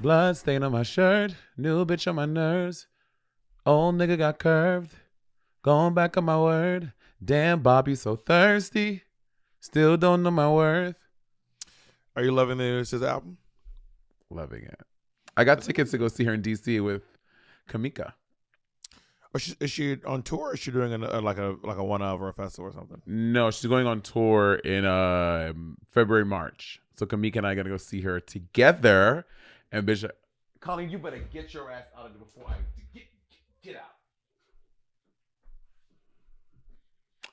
Blood stain on my shirt. New bitch on my nerves. Old nigga got curved. Going back on my word. Damn, Bob, you so thirsty. Still don't know my worth. Are you loving the new SZA album? Loving it. I got tickets to go see her in DC with Kamika. Is she on tour? Or is she doing like a one of or a festival or something? No, she's going on tour in February, March. So Kamika and I gotta go see her together. And bitch, Colleen, you better get your ass out of there before I get out.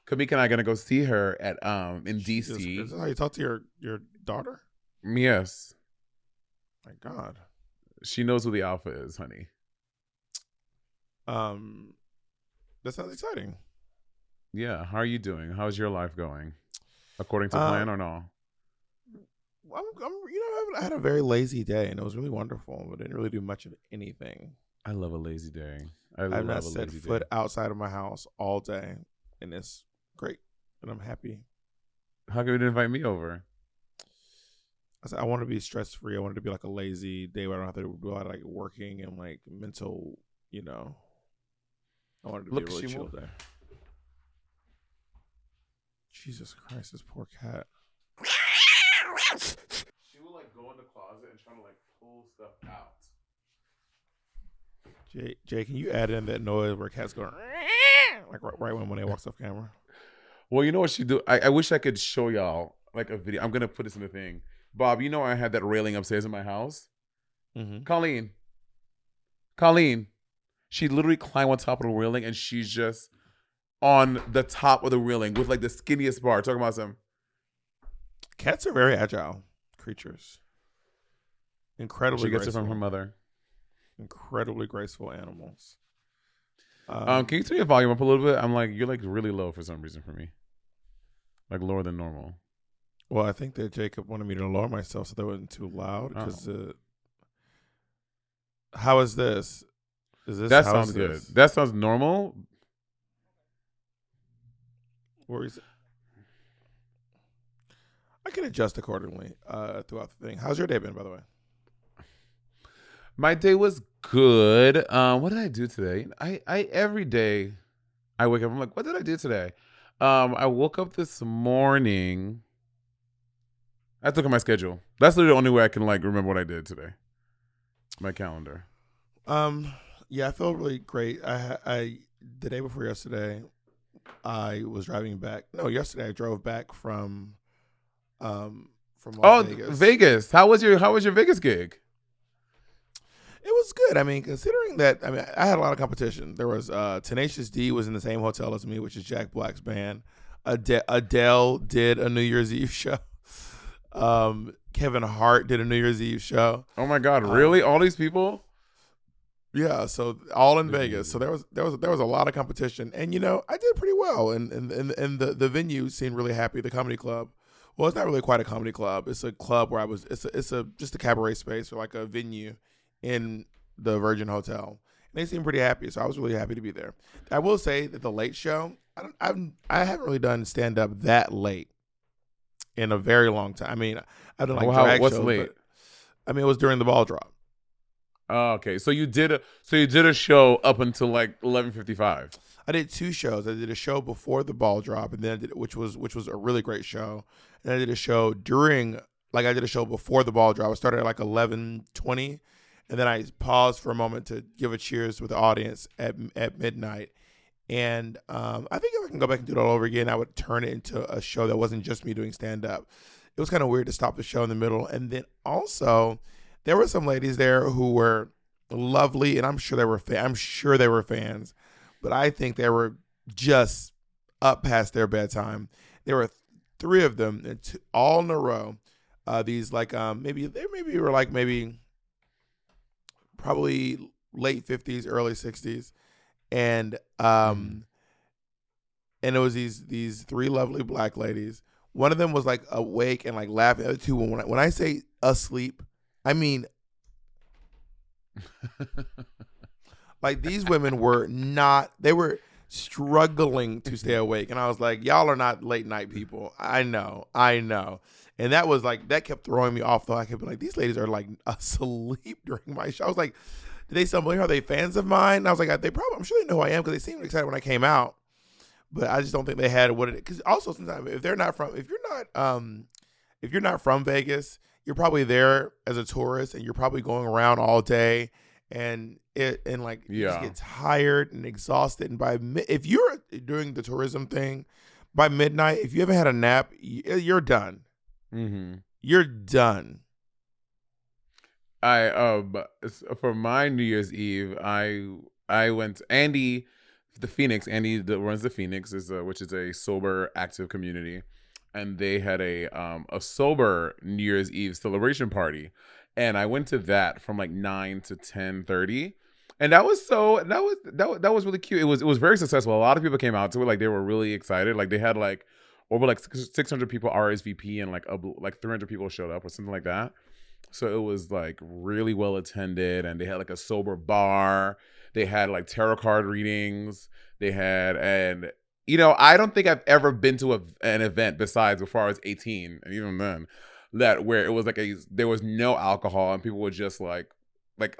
Kamika and I gonna go see her at in DC. Is that how you talk to your daughter? Yes. My God. She knows who the alpha is, honey. That sounds exciting. Yeah. How are you doing? How's your life going? According to plan or no? I had a very lazy day and it was really wonderful, but didn't really do much of anything. I love a lazy day. I've not set foot outside of my house all day, and it's great, and I'm happy. How come you didn't invite me over? I said I want to be stress free. I want it to be like a lazy day where I don't have to do a lot of like working and like mental, I want it to be a really chill day. Jesus Christ, this poor cat. She will like go in the closet and try to like pull stuff out. Jay, can you add in that noise where cats go like right when they walks off camera? Well, you know what she do? I wish I could show y'all like a video. I'm gonna put this in the thing. Bob, you know I had that railing upstairs in my house. Mm-hmm. Colleen, she literally climbed on top of the railing and she's just on the top of the railing with like the skinniest bar. Talking about some. Cats are very agile creatures. Incredibly graceful. She gets it from her mother. Incredibly graceful animals. Can you turn your volume up a little bit? I'm like, you're like really low for some reason for me. Like lower than normal. Well, I think that Jacob wanted me to lower myself so that wasn't too loud. Because how is this? That sounds good. That sounds normal. Where is it? I can adjust accordingly throughout the thing. How's your day been, by the way? My day was good. What did I do today? I every day I wake up, I'm like, what did I do today? I woke up this morning. I have to look at my schedule. That's literally the only way I can like remember what I did today. My calendar. Yeah, I feel really great. I the day before yesterday, I was driving back. No, yesterday I drove back from Las Vegas. Vegas. How was your Vegas gig? It was good. I mean, considering that, I had a lot of competition. There was Tenacious D was in the same hotel as me, which is Jack Black's band. Adele did a New Year's Eve show. Kevin Hart did a New Year's Eve show. Oh my God! Really? All these people? Yeah. So all in Vegas. So there was a lot of competition, and I did pretty well. And the venue seemed really happy. The comedy club. Well, it's not really quite a comedy club. It's a club where it's just a cabaret space or like a venue in the Virgin Hotel. And they seemed pretty happy, so I was really happy to be there. I will say that the late show, I haven't really done stand up that late in a very long time. I mean, I've done drag what's shows, late? But, it was during the ball drop. Oh, okay, so you did a show up until like 11:55. I did two shows. I did a show before the ball drop, and then I did which was a really great show. And I did a show I did a show before the ball drop. I started at like 11:20. And then I paused for a moment to give a cheers with the audience at midnight. And I think if I can go back and do it all over again, I would turn it into a show that wasn't just me doing stand-up. It was kind of weird to stop the show in the middle. And then also, there were some ladies there who were lovely, and I'm sure they were fans. But I think they were just up past their bedtime. There were three of them, all in a row. These probably late 50s, early 60s. And it was these three lovely black ladies. One of them was like awake and like laughing. The other two, when I say asleep, I mean like these women were not, they were struggling to stay awake. And I was like, y'all are not late night people. I know. And that was like, that kept throwing me off though. I kept being like, these ladies are like asleep during my show. I was like, did they stumble here? Are they fans of mine? And I was like, I'm sure they know who I am because they seemed excited when I came out. But I just don't think they had what it, because also sometimes if you're not from Vegas, you're probably there as a tourist and you're probably going around all day and you just get tired and exhausted. And if you're doing the tourism thing, by midnight, if you haven't had a nap, you're done. Mm-hmm. You're done. For my New Year's Eve, I went Andy that runs the Phoenix which is a sober active community, and they had a sober New Year's Eve celebration party, and I went to that from like 9 to 10:30, and that was really cute. It was very successful. A lot of people came out to it, like they were really excited. Like they had like over like 600 people RSVP, and like 300 people showed up or something like that. So it was like really well attended, and they had like a sober bar. They had like tarot card readings. And I don't think I've ever been to an event besides before I was 18, and even then, where it was like there was no alcohol and people were just like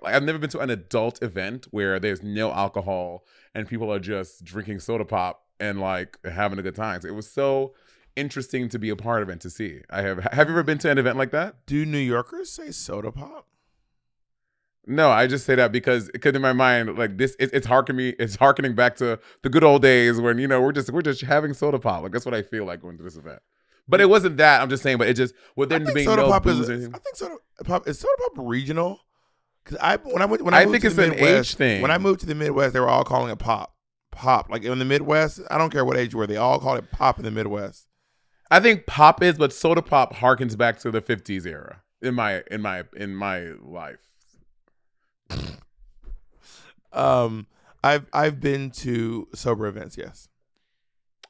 I've never been to an adult event where there's no alcohol and people are just drinking soda pop and like having a good time. So it was so interesting to be a part of and to see. Have you ever been to an event like that? Do New Yorkers say soda pop? No, I just say that because in my mind, like this, it's harkening back to the good old days when we're just having soda pop. Like that's what I feel like going to this event. But it wasn't that. I'm just saying. But it just with there being no booze. I think soda pop is regional. Because I think it's an age thing. When I moved to the Midwest, they were all calling it pop. Like in the Midwest, I don't care what age you were, they all call it pop in the Midwest. I think pop is, but soda pop harkens back to the 50s era in my life. I've been to sober events, yes.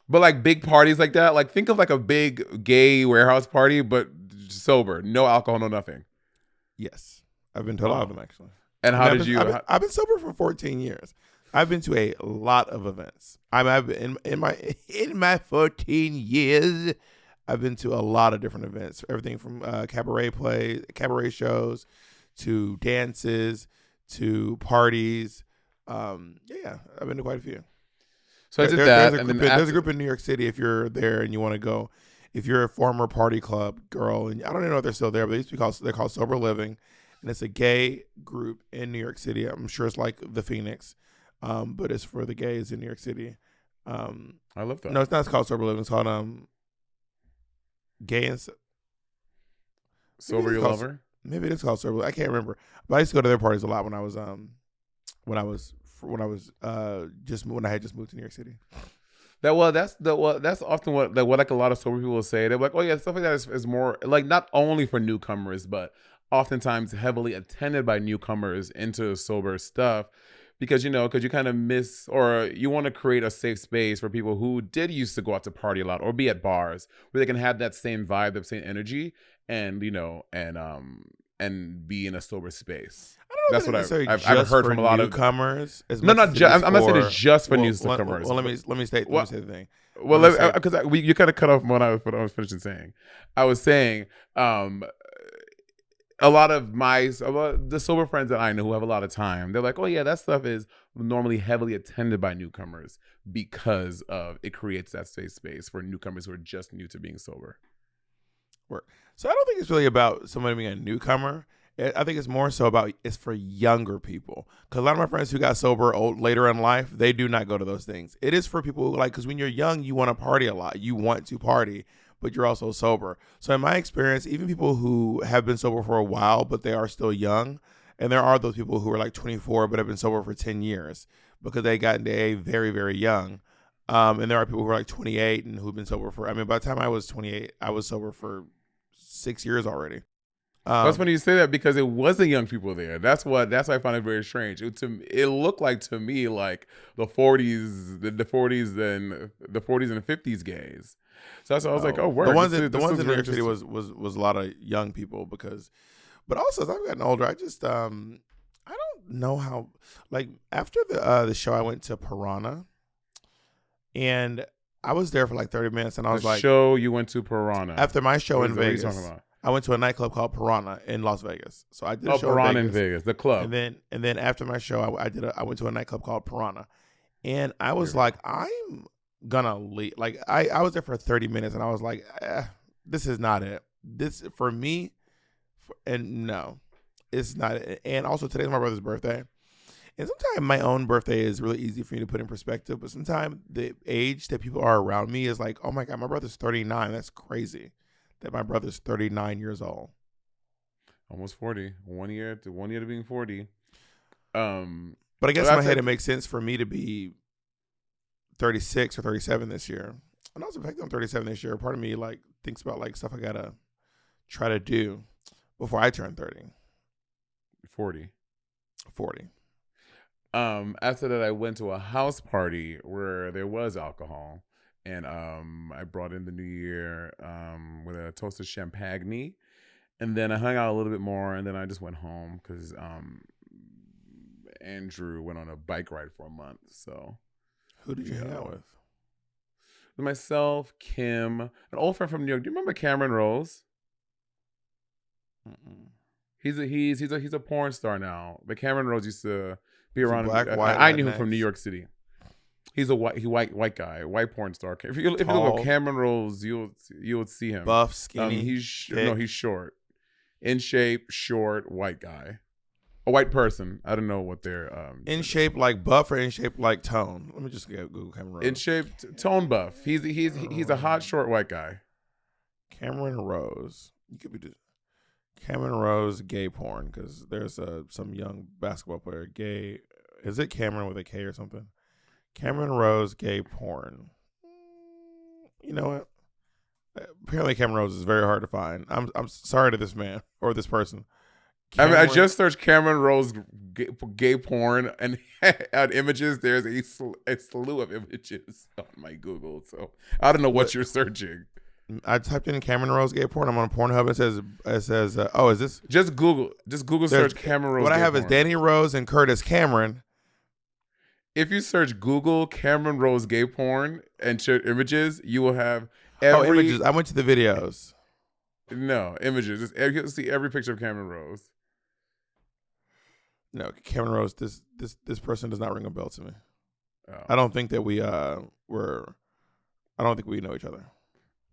But like big parties like that, like think of like a big gay warehouse party, but sober, no alcohol, no nothing. Yes, I've been to a lot of them actually. And how did you? I've been sober for 14 years. I've been to a lot of events. I've been in my 14 years. I've been to a lot of different events. Everything from cabaret shows, to dances, to parties. Yeah, I've been to quite a few. So I did that. There's a group in New York City. If you're there and you want to go, if you're a former party club girl, and I don't even know if they're still there, but they're called Sober Living, and it's a gay group in New York City. I'm sure it's like the Phoenix, but it's for the gays in New York City. I love that. No, it's not called Sober Living. It's called Gay and Sober Your Lover. Maybe it's called Sober. I can't remember. But I used to go to their parties a lot when I had just moved to New York City. That's often what like a lot of sober people will say. They're like, oh yeah, stuff like that is more like not only for newcomers, but oftentimes heavily attended by newcomers into sober stuff. Because you kind of miss, or you want to create a safe space for people who did used to go out to party a lot or be at bars where they can have that same vibe, that same energy, and and be in a sober space. That's what I've heard from a lot of newcomers. I'm not saying it's just for newcomers. Let me say the thing. Well, because you kind of cut off what I was finishing saying. I was saying, a lot of the sober friends that I know who have a lot of time, they're like, oh yeah, that stuff is normally heavily attended by newcomers because of it creates that safe space for newcomers who are just new to being sober. So I don't think it's really about somebody being a newcomer. I think it's more so about it's for younger people. Because a lot of my friends who got sober later in life, they do not go to those things. It is for people who because when you're young, you want to party a lot. You want to party, but you're also sober. So in my experience, even people who have been sober for a while, but they are still young, and there are those people who are like 24 but have been sober for 10 years because they got into AA very, very young. And there are people who are like 28 and who've been sober by the time I was 28, I was sober for 6 years already. That's funny you say that because it wasn't young people there. That's why I find it very strange. It looked like to me like the 40s, the 40s and the 50s gays. So that's why I was like, oh, word. The ones in New York City was a lot of young people but also as I've gotten older, I just I don't know how, like after the show I went to Piranha, And I was there for like 30 minutes, and I was The like, show you went to Piranha. after my show What in is that? What are you Vegas, talking about? I went to a nightclub called Piranha in Las Vegas. So I did a Oh, show in Piranha in Vegas, Vegas, the club. and then after my show, I went to a nightclub called Piranha, and I was like, I'm gonna leave. Like I was there for 30 minutes, and I was like, this is not it. This for me, and no, it's not it. And also today's my brother's birthday. And sometimes my own birthday is really easy for me to put in perspective, but sometimes the age that people are around me is like, oh my God, my brother's 39. That's crazy that my brother's 39 years old. Almost 40. 1 year to being 40. But I guess in my head it makes sense for me to be 36 or 37 this year. And also the fact that I'm 37 this year, part of me like thinks about like stuff I gotta try to do before I turn 30. 40. After that, I went to a house party where there was alcohol, and I brought in the new year with a toast of champagne, and then I hung out a little bit more, and then I just went home because Andrew went on a bike ride for a month. So, who did you hang out with? Myself, Kim, an old friend from New York. Do you remember Cameron Rose? Mm-mm. He's a porn star now. But Cameron Rose used to be around. Black, white, I knew him from New York City. He's a white guy, white porn star. If you look at Cameron Rose, you'll see him. Buff, skinny. He's short, in shape, short, white guy, a white person. I don't know what they're in shape like buff or in shape like tone. Let me just Google Cameron Rose. In shape, tone buff. He's a hot, short, white guy. Cameron Rose. You could be just Cameron Rose gay porn because there's some young basketball player gay. Is it Cameron with a K or something? Cameron Rose gay porn. You know what? Apparently Cameron Rose is very hard to find. I'm sorry to this man or this person. I just searched Cameron Rose gay porn, and on images there's a slew of images on my Google. So I don't know what you're searching. I typed in Cameron Rose gay porn. I'm on Pornhub. It says oh, is this just Google search Cameron Rose? What I have is Danny Rose and Curtis Cameron. If you search Google Cameron Rose gay porn and search images, you will have images. I went to the videos. No images. You'll see every picture of Cameron Rose. No, Cameron Rose. This person does not ring a bell to me. Oh. I don't think that we I don't think we know each other.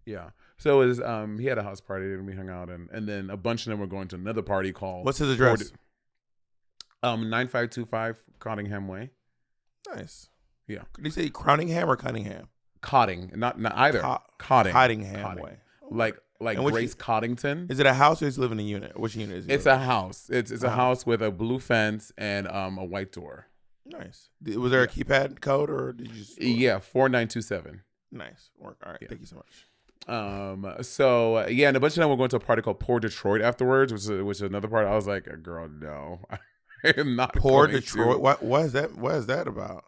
Yeah. So it was he had a house party and we hung out and then a bunch of them were going to another party called What's his address? 9525 Cottingham Way. Nice. Yeah. Did you say Crowningham or Cunningham? Cotting. Not either. Cottingham Way. Like Grace Coddington. Is it a house or is he living in a unit? Which unit is he? It's a house. It's a house with a blue fence and a white door. Nice. Was there a keypad code or did you just 4927. Nice. Work. All right. Yeah. Thank you so much. So and a bunch of them were going to a party called Poor Detroit afterwards, which is another part. I was like, girl, no, I am not. Poor Detroit. What is that? What is that about?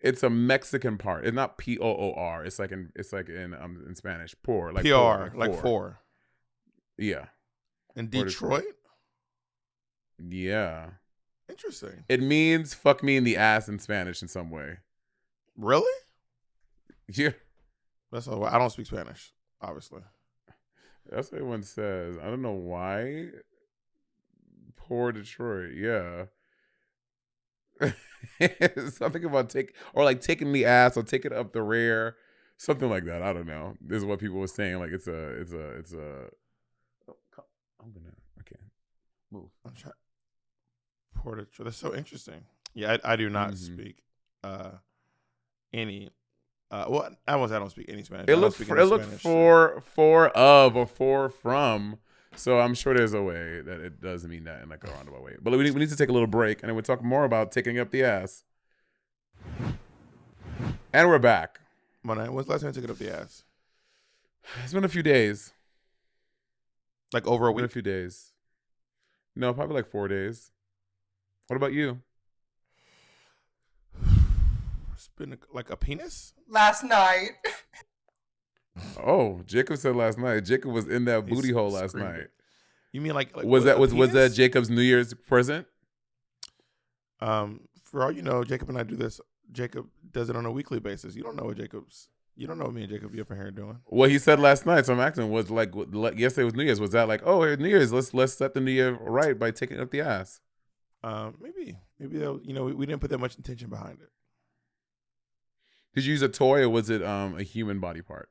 It's a Mexican part. It's not Poor. It's like in Spanish. Poor, like PR, like four. Yeah. In Detroit. Yeah. Interesting. It means fuck me in the ass in Spanish in some way. Really? Yeah. That's all. I don't speak Spanish, obviously. That's what everyone says. I don't know why. Poor Detroit. Yeah. Something about taking the ass or taking up the rear, something like that. I don't know. This is what people were saying. Like it's a. I can't move. I'm trying. Poor Detroit. That's so interesting. Yeah, I do not speak any. Well, I don't speak any Spanish. It looked for from. So I'm sure there's a way that it does mean that in like a roundabout way. But we need to take a little break, and then we'll talk more about taking up the ass. And we're back. When's the last time you took it up the ass? It's been a few days. Like over a week? Been a few days. No, probably like 4 days. What about you? It's been like a penis? Last night. Oh, Jacob said last night. Jacob was in that booty hole last night. You mean like was that Jacob's New Year's present? For all you know, Jacob and I do this Jacob does it on a weekly basis. You don't know what Jacob's. You don't know what me and Jacob be up in here doing. What he said last night, so I'm asking, was like yesterday was New Year's. Was that like, oh, hey, New Year's, let's set the New Year right by taking up the ass? Maybe they'll. We didn't put that much intention behind it. Did you use a toy or was it a human body part?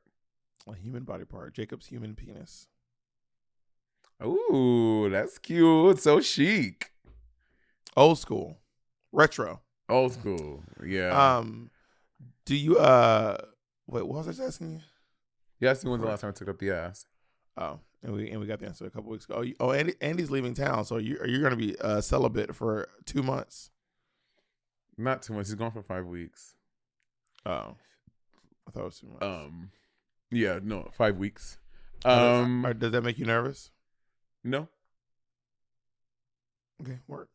A human body part. Jacob's human penis. Ooh, that's cute. So chic. Old school, retro. Old school. Yeah. Do you wait? What was I just asking you? You asked me when's the last time I took up the ass. Oh, and we got the answer a couple weeks ago. Andy's leaving town, so are you going to be celibate for 2 months? Not 2 months. He's gone for 5 weeks. Oh, I thought it was 2 months. Yeah, no, 5 weeks. Does that make you nervous? No. Okay, work.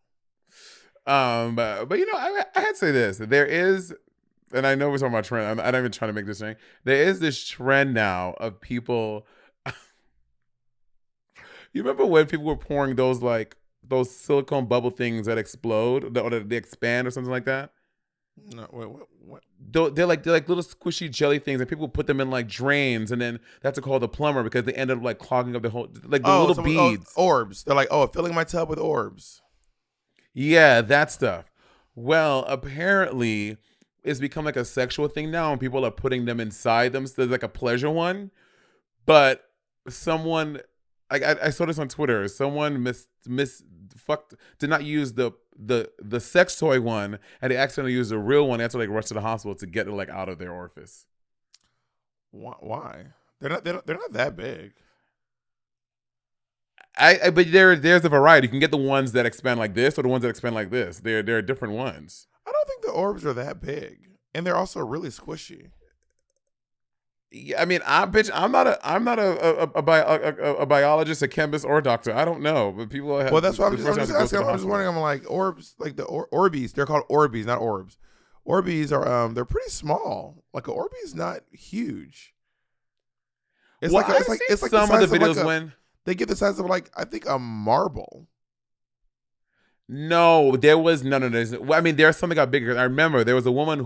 But I had to say this. There is, and I know we're talking about trend. I'm not even trying to make this thing. There is this trend now of people. You remember when people were pouring those silicone bubble things that explode or they expand or something like that? No, wait, what? They're like little squishy jelly things, and people put them in like drains, and then that's to call the plumber because they end up like clogging up the whole little beads. Orbs. They're like, filling my tub with orbs. Yeah, that stuff. Well, apparently, it's become like a sexual thing now, and people are putting them inside them. So there's like a pleasure one, but someone, I saw this on Twitter. Someone did not use the sex toy one, and they accidentally used the real one. They had to like rush to the hospital to get it like out of their orifice. Why? They're not that big. But there's a variety. You can get the ones that expand like this or the ones that expand like this. There are different ones. I don't think the orbs are that big, and they're also really squishy. Yeah, I mean, I'm not a biologist, a chemist, or a doctor. I don't know, but people have. Well, that's why I'm just asking. I'm just wondering. I'm like orbs, like the Orbeez. They're called Orbeez, not orbs. Orbeez are they're pretty small. Like an Orbeez is not huge. It's well, like it's like some the of the videos like when they get the size of like I think a marble. No, there was none of this. Well, I mean, there's something got bigger. I remember there was a woman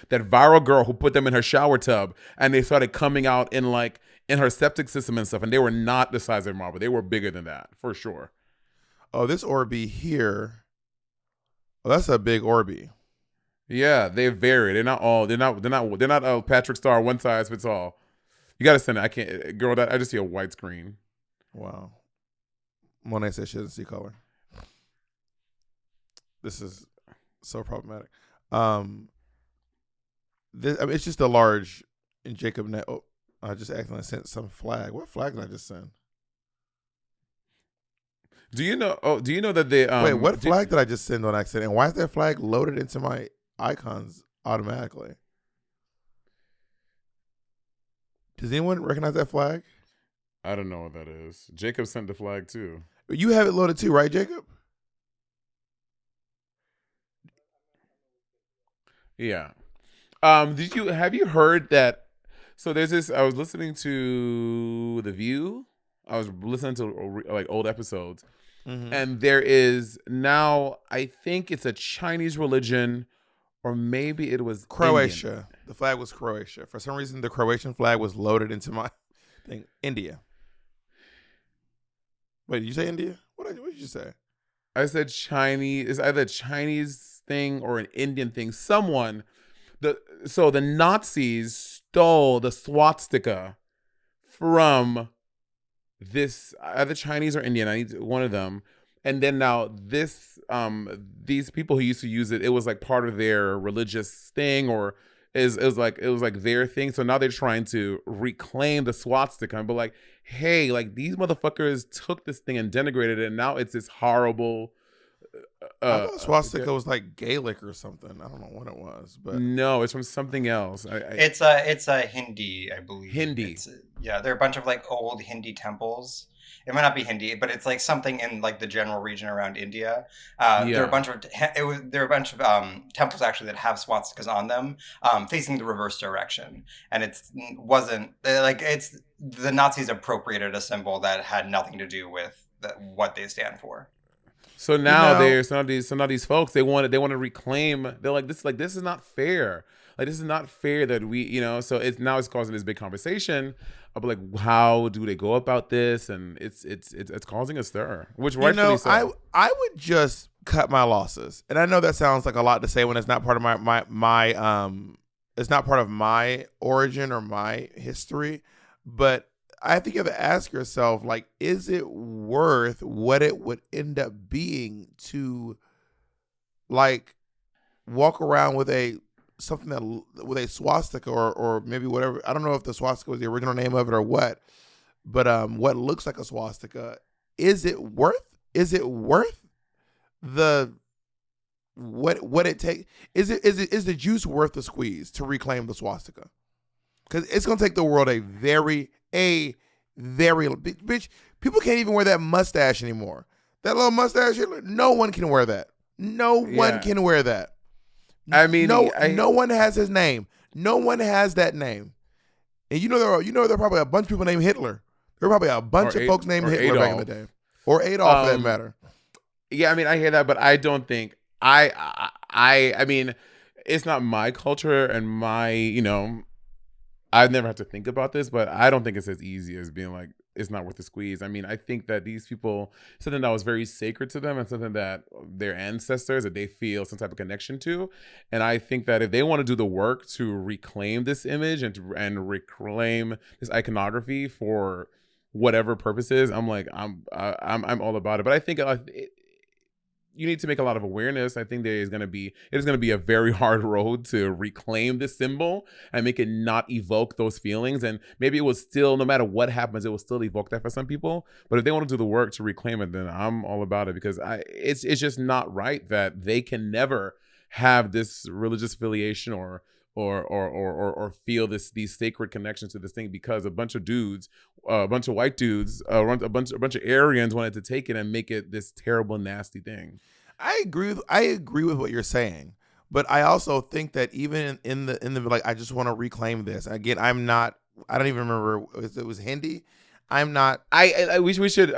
that viral girl who put them in her shower tub, and they started coming out in her septic system and stuff, and they were not the size of marble. They were bigger than that for sure. Oh, this Orbeez here. Oh, that's a big Orbeez. Yeah, they vary. They're not all. They're not a Patrick Star one size fits all. You gotta send it. I can't, girl. I just see a white screen. Wow. Monet says she doesn't see color. This is so problematic. It's just a large in Jacob net. Oh, I just accidentally sent some flag. What flag did I just send? Do you know? Oh, do you know that they? Wait, what flag did I just send on accident? And why is that flag loaded into my icons automatically? Does anyone recognize that flag? I don't know what that is. Jacob sent the flag too. You have it loaded too, right, Jacob? Yeah. Have you heard that? So there's this. I was listening to The View. I was listening to like old episodes, and there is now. I think it's a Chinese religion, or maybe it was Croatia. Indian. The flag was Croatia. For some reason, the Croatian flag was loaded into my thing. India. Wait, did you say India? What did you say? I said Chinese. It's either a Chinese thing or an Indian thing. So the Nazis stole the swastika from this either Chinese or Indian. I need one of them. And then now these people who used to use it, it was like part of their religious thing, or it was like their thing. So now they're trying to reclaim the swastika, but like, hey, like these motherfuckers took this thing and denigrated it, and now it's this horrible. I thought swastika was like Gaelic or something. I don't know what it was, but no, it's from something else. It's a Hindi, I believe. Hindi. Yeah, there are a bunch of like old Hindi temples. It might not be Hindi, but it's like something in like the general region around India. There are a bunch of temples actually that have swastikas on them, facing the reverse direction, and it's the Nazis appropriated a symbol that had nothing to do with what they stand for. So You now know, there's some of these folks they want to reclaim. They're like this is not fair. Like this is not fair that we So it's causing this big conversation of like how do they go about this, and it's causing a stir, which rightfully so. I would just cut my losses, and I know that sounds like a lot to say when it's not part of my it's not part of my origin or my history, but I think you have to ask yourself, like, is it worth what it would end up being to, like, walk around with with a swastika or maybe whatever. I don't know if the swastika was the original name of it or what, but what looks like a swastika. Is it worth the what it takes? Is the juice worth the squeeze to reclaim the swastika? Because it's gonna take the world a very bitch. People can't even wear that mustache anymore. That little mustache, no one can wear that. No one can wear that. I mean, no one has his name. No one has that name. And there are probably a bunch of people named Hitler. There were probably a bunch of folks named Hitler Adolf. back in the day, or Adolf for that matter. Yeah, I mean, I hear that, but I don't think I mean, it's not my culture and my I've never had to think about this, but I don't think it's as easy as being like, it's not worth the squeeze. I mean, I think that these people, something that was very sacred to them and something that their ancestors, that they feel some type of connection to. And I think that if they want to do the work to reclaim this image and reclaim this iconography for whatever purposes, I'm I'm all about it. But I think you need to make a lot of awareness. I think it is going to be a very hard road to reclaim this symbol and make it not evoke those feelings. And maybe it will still, no matter what happens, it will still evoke that for some people. But if they want to do the work to reclaim it, then I'm all about it, because it's just not right that they can never have this religious affiliation or feel these sacred connections to this thing, because a bunch of dudes, a bunch of white dudes, a bunch of Aryans wanted to take it and make it this terrible, nasty thing. I agree with what you're saying, but I also think that even in the like, I just want to reclaim this. Again, I don't even remember if it was Hindi. I'm not. We should.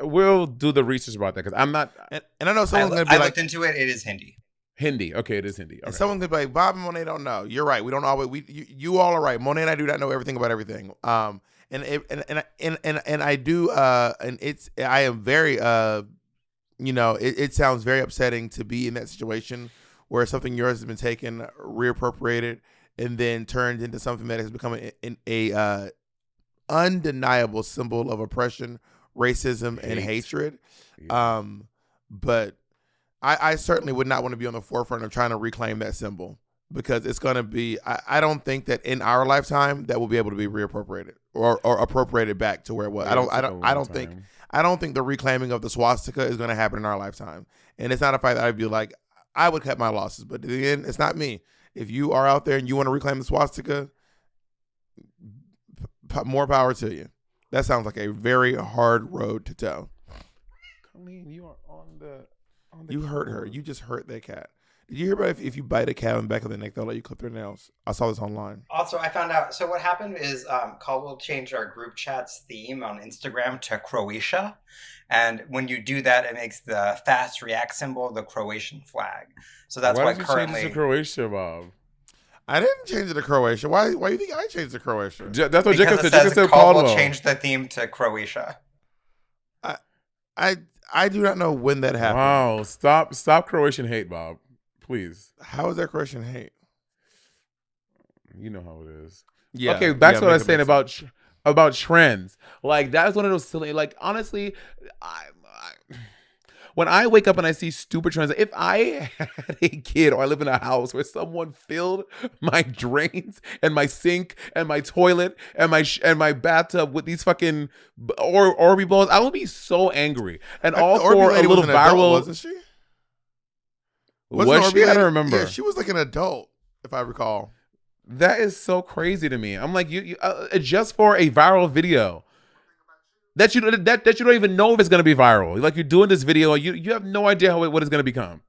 We'll do the research about that, because I'm not. And I know someone's gonna be I like, looked into it. It is Hindi. Hindi. Okay, it is Hindi. Okay. And someone's gonna be like, Bob and Monet don't know. You're right. We don't always. You all are right. Monet and I do not know everything about everything. And I do. And I am very. It sounds very upsetting to be in that situation where something yours has been taken, reappropriated, and then turned into something that has become a undeniable symbol of oppression, racism, and hatred. Yeah. But I certainly would not want to be on the forefront of trying to reclaim that symbol, because it's going to be, I don't think that in our lifetime that will be able to be reappropriated or appropriated back to where it was. I don't think the reclaiming of the swastika is going to happen in our lifetime. And it's not a fight that I'd be like, I would cut my losses, but in the end, it's not me. If you are out there and you want to reclaim the swastika, more power to you. That sounds like a very hard road to toe. Colleen, you are on the You hurt her. You just hurt that cat. Did you hear about if you bite a cat on the back of the neck, they'll let you clip their nails? I saw this online. Also, I found out. So what happened is Caldwell changed our group chat's theme on Instagram to Croatia. And when you do that, it makes the fast react symbol the Croatian flag. So that's why did you currently... change it to Croatia, Bob? I didn't change it to Croatia. Why do you think I changed it to Croatia? That's what Jacob said. Jacob said Caldwell changed the theme to Croatia. I do not know when that happened. Wow. Stop Croatian hate, Bob. Please. How is that Croatian hate? You know how it is. Yeah. Okay, back to what I was saying about trends. Like, that's one of those silly, like, honestly, when I wake up and I see stupid trends, if I had a kid or I live in a house where someone filled my drains and my sink and my toilet and my bathtub with these fucking Orby balls, I would be so angry. And all for a little viral, adult, wasn't she? Was she? I don't remember. Yeah, she was like an adult, if I recall. That is so crazy to me. I'm like, you just for a viral video that you don't even know if it's gonna be viral. Like, you're doing this video, you have no idea what it's gonna become.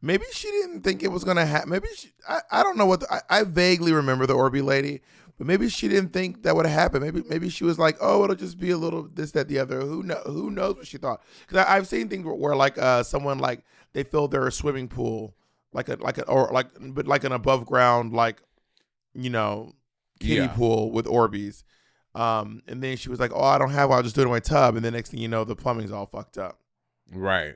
Maybe she didn't think it was gonna happen. Maybe I don't know what I vaguely remember the Orby lady, But maybe she didn't think that would happen. Maybe she was like, oh, it'll just be a little this, that, the other. Who knows what she thought? Because I've seen things where like someone like they filled their swimming pool like an above ground kiddie pool with Orbeez. And then she was like, oh, I don't have one. I'll just do it in my tub. And the next thing you know, the plumbing's all fucked up. Right.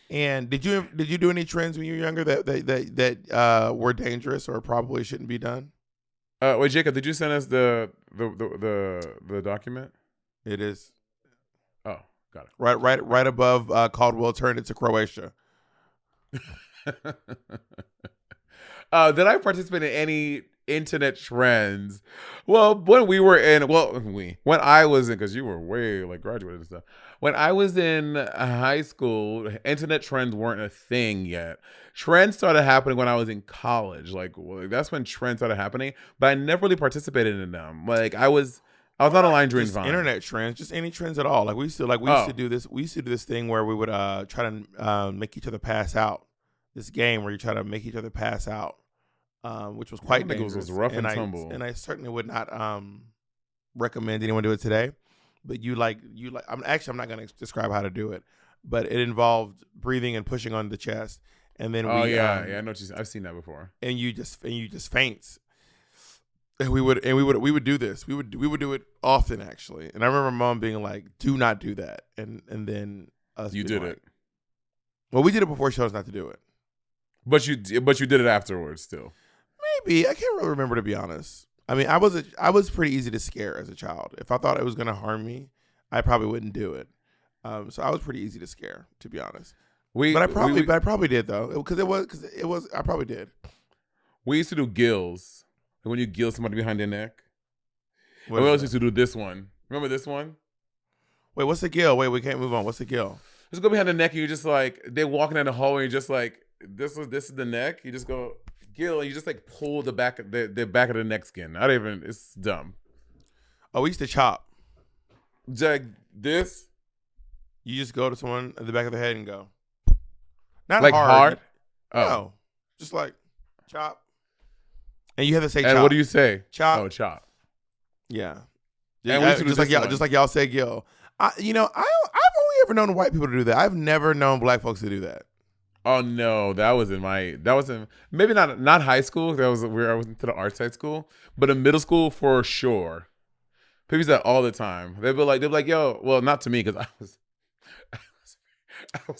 And did you do any trends when you were younger that were dangerous or probably shouldn't be done? Wait, Jacob, did you send us the document? It is. Oh, got it. Right above Caldwell turned it to Croatia. Did I participate in any internet trends? Well, when I was in, because you were way like graduated and stuff. When I was in high school, internet trends weren't a thing yet. Trends started happening when I was in college. That's when trends started happening. But I never really participated in them. Like I was on a line during Vine. Internet trends, just any trends at all. Like we used to do this. We used to do this thing where we would try to make each other pass out. This game where you try to make each other pass out. Which was quite dangerous. It was rough and tumble. And I certainly would not recommend anyone do it today. But I'm not going to describe how to do it, but it involved breathing and pushing on the chest, and then I know I've seen that before. And you just faint. And we would do this. We would do it often actually. And I remember Mom being like, "Do not do that." And then us. You did it. Well, we did it before she told us not to do it. But you did it afterwards still. Maybe. I can't really remember, to be honest. I mean, I was pretty easy to scare as a child. If I thought it was going to harm me, I probably wouldn't do it. So I was pretty easy to scare, to be honest. But I probably did though, because it was. I probably did. We used to do gills. When you gill somebody behind their neck. We also used to do this one. Remember this one? Wait, what's the gill? Wait, we can't move on. What's the gill? Just go behind the neck and you're just like, they're walking down the hallway and you're just like, this is the neck. You just go gill and you just like pull the back of the neck skin. It's dumb. Oh, we used to chop. Like this. You just go to someone at the back of the head and go. Not like hard. Oh. No. Just like chop. And you have to say and chop. What do you say? Chop. Oh, chop. Yeah. And just like y'all say gill. I've only ever known white people to do that. I've never known black folks to do that. Oh no, that was in maybe not high school. That was where I was into the arts high school, but in middle school for sure. People say that all the time. They'd be like, yo, well, not to me because I was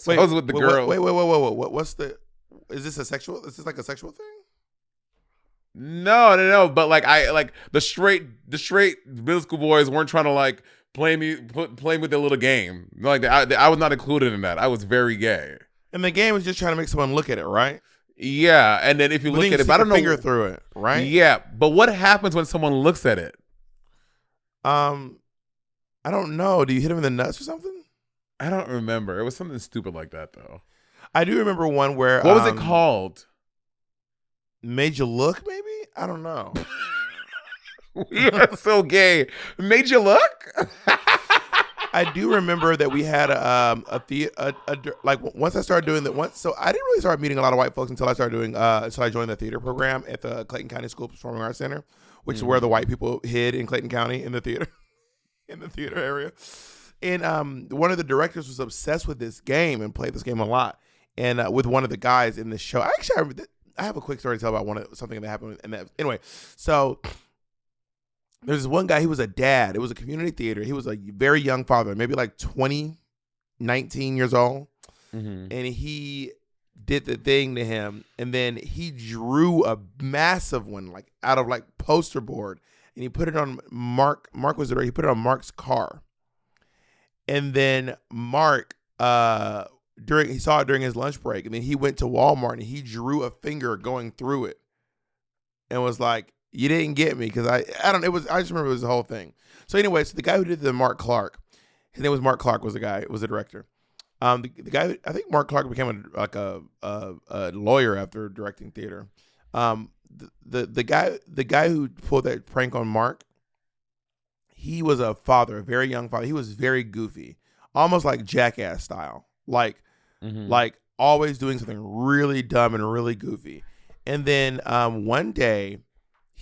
with the girl. Wait. What's the? Is this like a sexual thing? No. But the straight middle school boys weren't trying to like play with their little game. Like I was not included in that. I was very gay. And the game is just trying to make someone look at it, right? Yeah, and then if you look at it, but I don't know. Finger through it, right? Yeah, but what happens when someone looks at it? I don't know. Do you hit him in the nuts or something? I don't remember. It was something stupid like that, though. I do remember one where. What was it called? Made you look, maybe? I don't know. We are so gay. Made you look? I do remember that we had once I started doing that. So I didn't really start meeting a lot of white folks until I started doing until I joined the theater program at the Clayton County School Performing Arts Center, which is where the white people hid in Clayton County in the theater area. And one of the directors was obsessed with this game and played this game a lot. And with one of the guys in the show, I have a quick story to tell about something that happened. Anyway, so. There's one guy, he was a dad. It was a community theater. He was a very young father, maybe like 19 years old. Mm-hmm. And he did the thing to him. And then he drew a massive one, like out of like poster board. And he put it on Mark. Mark was there. He put it on Mark's car. And then Mark, he saw it during his lunch break. And then he went to Walmart and he drew a finger going through it. And was like, you didn't get me because I just remember it was the whole thing. So anyway, so the guy who did the Mark Clark, his name was Mark Clark, was the director. The guy, I think Mark Clark became a lawyer after directing theater. The guy who pulled that prank on Mark, he was a father, a very young father. He was very goofy, almost like Jackass style, like always doing something really dumb and really goofy. And then one day,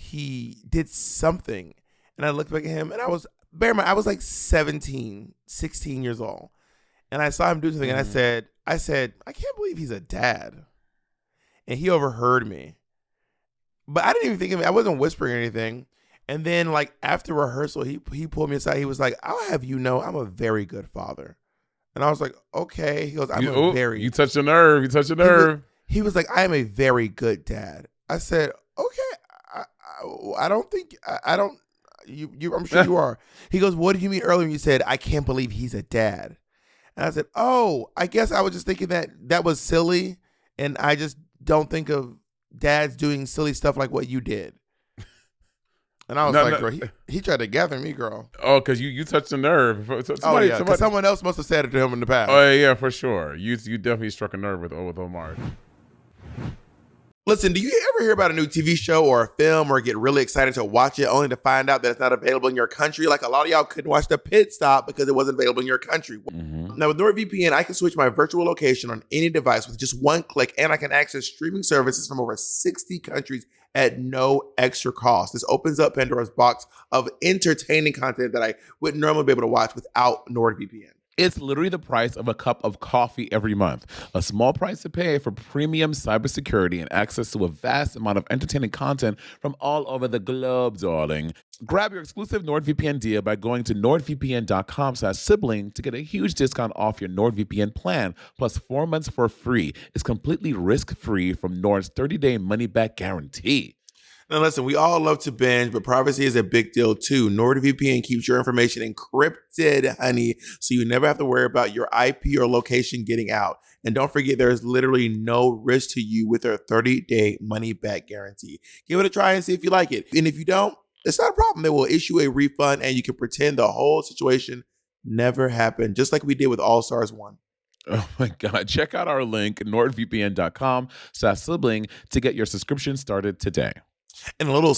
he did something. And I looked back at him, and bear in mind, I was like 17, 16 years old. And I saw him do something, and I said, I can't believe he's a dad. And he overheard me. But I didn't even think of it. I wasn't whispering or anything. And then, like, after rehearsal, he pulled me aside. He was like, I'll have you know I'm a very good father. And I was like, okay. He goes, You touched a nerve. You touched a nerve. He was like, I am a very good dad. I said, okay. I don't think, I don't, I'm sure you are. He goes, what did you mean earlier when you said, I can't believe he's a dad? And I said, oh, I guess I was just thinking that was silly. And I just don't think of dads doing silly stuff like what you did. And I was girl, he tried to gather me, girl. Oh, because you touched a nerve. Somebody, someone else must have said it to him in the past. Oh, yeah, for sure. You definitely struck a nerve with Omar. Listen, do you ever hear about a new TV show or a film or get really excited to watch it only to find out that it's not available in your country? Like a lot of y'all couldn't watch The Pit Stop because it wasn't available in your country. Mm-hmm. Now with NordVPN, I can switch my virtual location on any device with just one click, and I can access streaming services from over 60 countries at no extra cost. This opens up Pandora's box of entertaining content that I wouldn't normally be able to watch without NordVPN. It's literally the price of a cup of coffee every month. A small price to pay for premium cybersecurity and access to a vast amount of entertaining content from all over the globe, darling. Grab your exclusive NordVPN deal by going to nordvpn.com/sibling to get a huge discount off your NordVPN plan, plus 4 months for free. It's completely risk-free from Nord's 30-day money-back guarantee. Now listen, we all love to binge, but privacy is a big deal too. NordVPN keeps your information encrypted, honey, so you never have to worry about your IP or location getting out. And don't forget, there is literally no risk to you with their 30-day money-back guarantee. Give it a try and see if you like it. And if you don't, it's not a problem. They will issue a refund, and you can pretend the whole situation never happened, just like we did with All Stars 1. Oh my God. Check out our link, nordvpn.com/sibling, to get your subscription started today. And I'll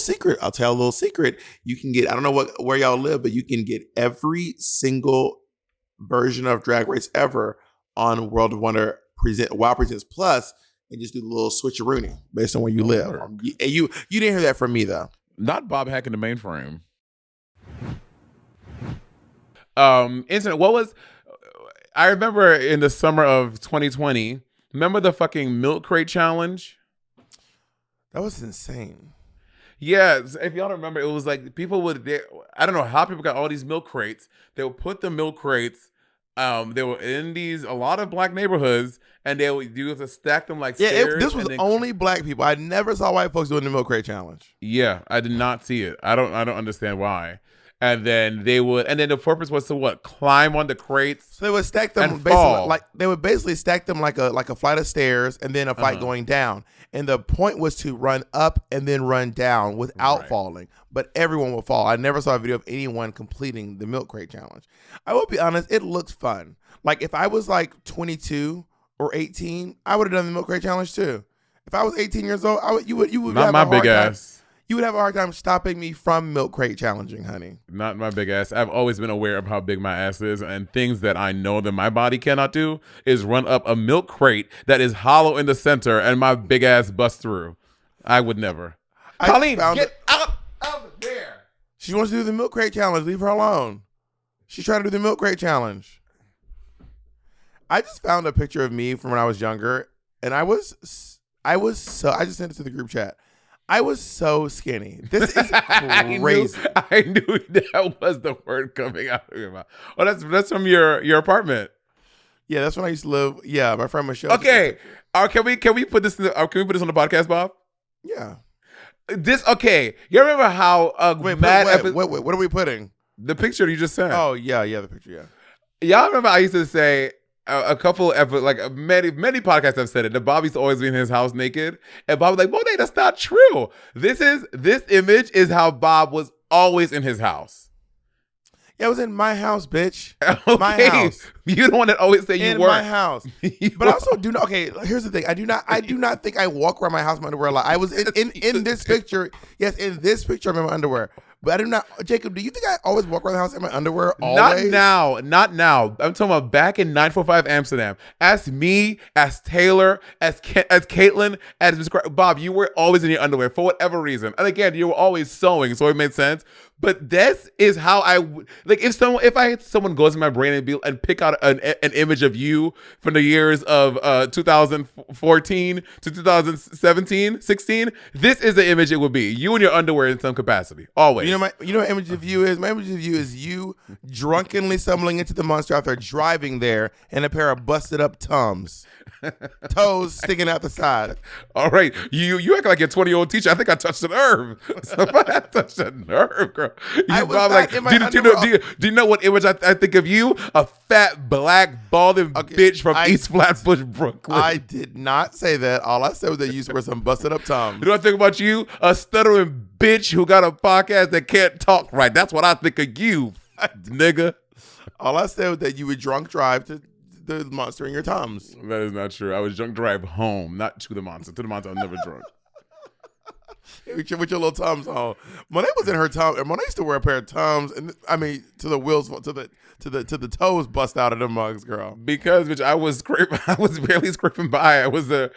tell a little secret. You can get, I don't know where y'all live, but you can get every single version of Drag Race ever on World of Wonder Wow Presents Plus, and just do the little switcheroony based on where you live. And you didn't hear that from me though. Not Bob hacking the mainframe. Incident. I remember in the summer of 2020, remember the fucking milk crate challenge? That was insane. Yeah, if y'all don't remember, it was like I don't know how people got all these milk crates. They would put the milk crates, they were in a lot of black neighborhoods, and they would use to stack them like stairs. This was only black people. I never saw white folks doing the milk crate challenge. Yeah, I did not see it. I don't understand why. And then the purpose was to what? Climb on the crates. So they would stack them basically stack them like a flight of stairs, and then a flight going down. And the point was to run up and then run down without falling. But everyone would fall. I never saw a video of anyone completing the milk crate challenge. I will be honest, it looked fun. Like if I was like 22 or 18, I would have done the milk crate challenge too. If I was 18 years old, you would not have my big ass. You would have a hard time stopping me from milk crate challenging, honey. Not my big ass. I've always been aware of how big my ass is, and things that I know that my body cannot do is run up a milk crate that is hollow in the center and my big ass bust through. I would never. Colleen, get out of there. She wants to do the milk crate challenge. Leave her alone. She's trying to do the milk crate challenge. I just found a picture of me from when I was younger, and I just sent it to the group chat. I was so skinny. This is crazy. I knew that was the word coming out of your mouth. Oh, that's from your apartment. Yeah, that's when I used to live. Yeah, my friend Michelle. Okay, can we put this on the podcast, Bob? Yeah. Okay. You remember how wait, what are we putting? The picture you just sent. Oh yeah, the picture. Yeah. Y'all remember I used to say. A couple of many podcasts have said it. That Bobby's always been in his house naked, and Bob was like, "Monet, that's not true. This image is how Bob was always in his house." Yeah, it was in my house, bitch. Okay. My house. You the one that always say you were in my house. But I also do not. Okay, here's the thing. I do not think I walk around my house in my underwear a lot. I was in this picture. Yes, in this picture I'm in my underwear. But I do not, Jacob. Do you think I always walk around the house in my underwear? Always? Not now. I'm talking about back in 945 Amsterdam. Ask me, ask Taylor, as Caitlin, as Ms. Bob. You were always in your underwear for whatever reason, and again, you were always sewing, so it made sense. But this is how I like. If I had someone goes in my brain and pick out an image of you from the years of 2014 to 2017, 16, this is the image it would be. You in your underwear in some capacity, always. You know what image of you is? My image of you is you drunkenly stumbling into the Monster after driving there in a pair of busted up Tums. Toes sticking out the side. All right, you act like a 20-year-old teacher. I think I touched a nerve. I touched a nerve, girl. Do you know what image I think of you? A fat black balding bitch from East Flatbush, Brooklyn. I did not say that. All I said was that you used to wear some busted up Tums. You know what I think about you? A stuttering bitch who got a podcast that can't talk right. That's what I think of you, nigga. All I said was that you would drunk drive to the Monster in your Tums. That is not true. I was drunk drive home, not to the Monster. To the Monster, I was never drunk. With your little Tums on. Monet was in her Tums, and Monet used to wear a pair of Tums, and I mean to the wheels, to the toes bust out of the mugs, girl. Because bitch, I was barely scraping by. I was at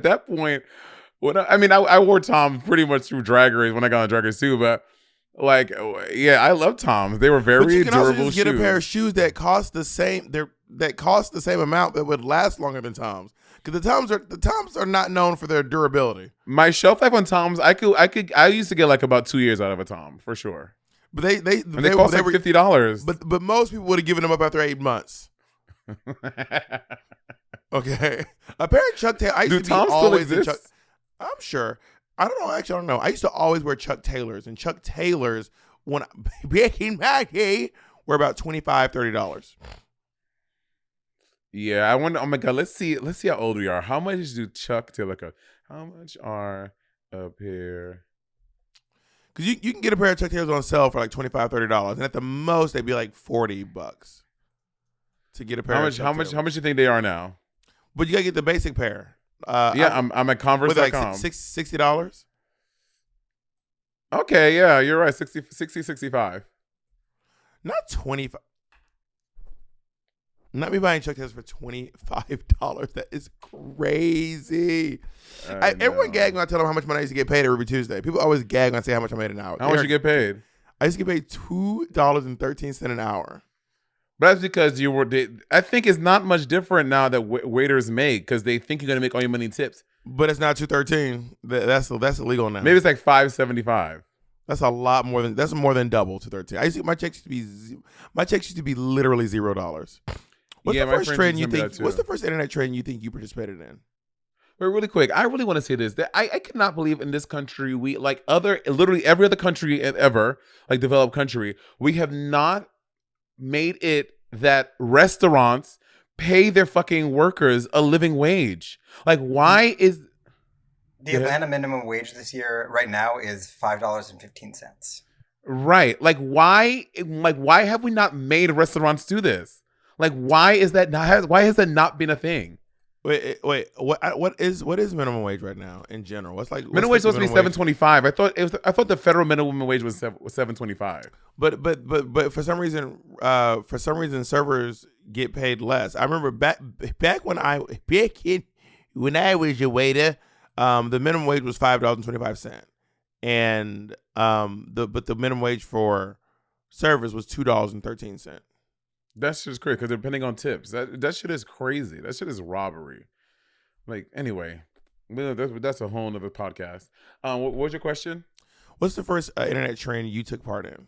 that point. I wore Toms pretty much through Drag Race when I got on Drag Race too, but. Like, yeah, I love Toms. They were very durable shoes. But you can also just get a pair of shoes that cost the same. That cost the same amount that would last longer than Toms. Because the Toms are not known for their durability. My shelf life on Toms, I used to get like about 2 years out of a Tom for sure. But they cost like $50. But most people would have given them up after 8 months. Okay, a pair of Chuck Taylor. Do Toms still exist? I'm sure. I don't know. Actually, I don't know. I used to always wear Chuck Taylors, and Chuck Taylors, back in my day, were about $25, $30. Yeah, I wonder. Oh my God, let's see how old we are. How much do Chuck Taylor cost? How much are a pair? Because you can get a pair of Chuck Taylors on sale for like $25, $30, and at the most they'd be like $40 to get a pair. How much do you think they are now? But you gotta get the basic pair. I'm at Converse.com. Like $60. Okay, yeah, you're right. 60, 65. Not 25. Not me buying Chuck Taylors for $25. That is crazy. Everyone gag when I tell them how much money I used to get paid every Tuesday. People always gag when I say how much I made an hour. How much you get paid? I used to get paid $2.13 an hour. But that's because I think it's not much different now that waiters make because they think you're gonna make all your money in tips. But it's not $2.13. That's illegal now. Maybe it's like $5.75. That's a lot more than more than double $2.13. My checks used to be literally $0. What's the first trend you think? What's the first internet trend you think you participated in? But really quick, I really want to say this: that I cannot believe in this country we literally every other country ever, like developed country, we have not made it that restaurants pay their fucking workers a living wage. Like, why is the Atlanta minimum wage this year right now is $5.15? Right. Like, why have we not made restaurants do this? Like, why has that not been a thing? Wait. What is minimum wage right now in general? Minimum wage is supposed to be $7.25. I thought the federal minimum wage was $7.25. But for some reason servers get paid less. I remember back when I was a waiter, the minimum wage was $5.25, and the minimum wage for servers was $2.13. That's just crazy because depending on tips, that shit is crazy. That shit is robbery. Like, anyway, that's a whole nother podcast. What was your question? What's the first internet trend you took part in?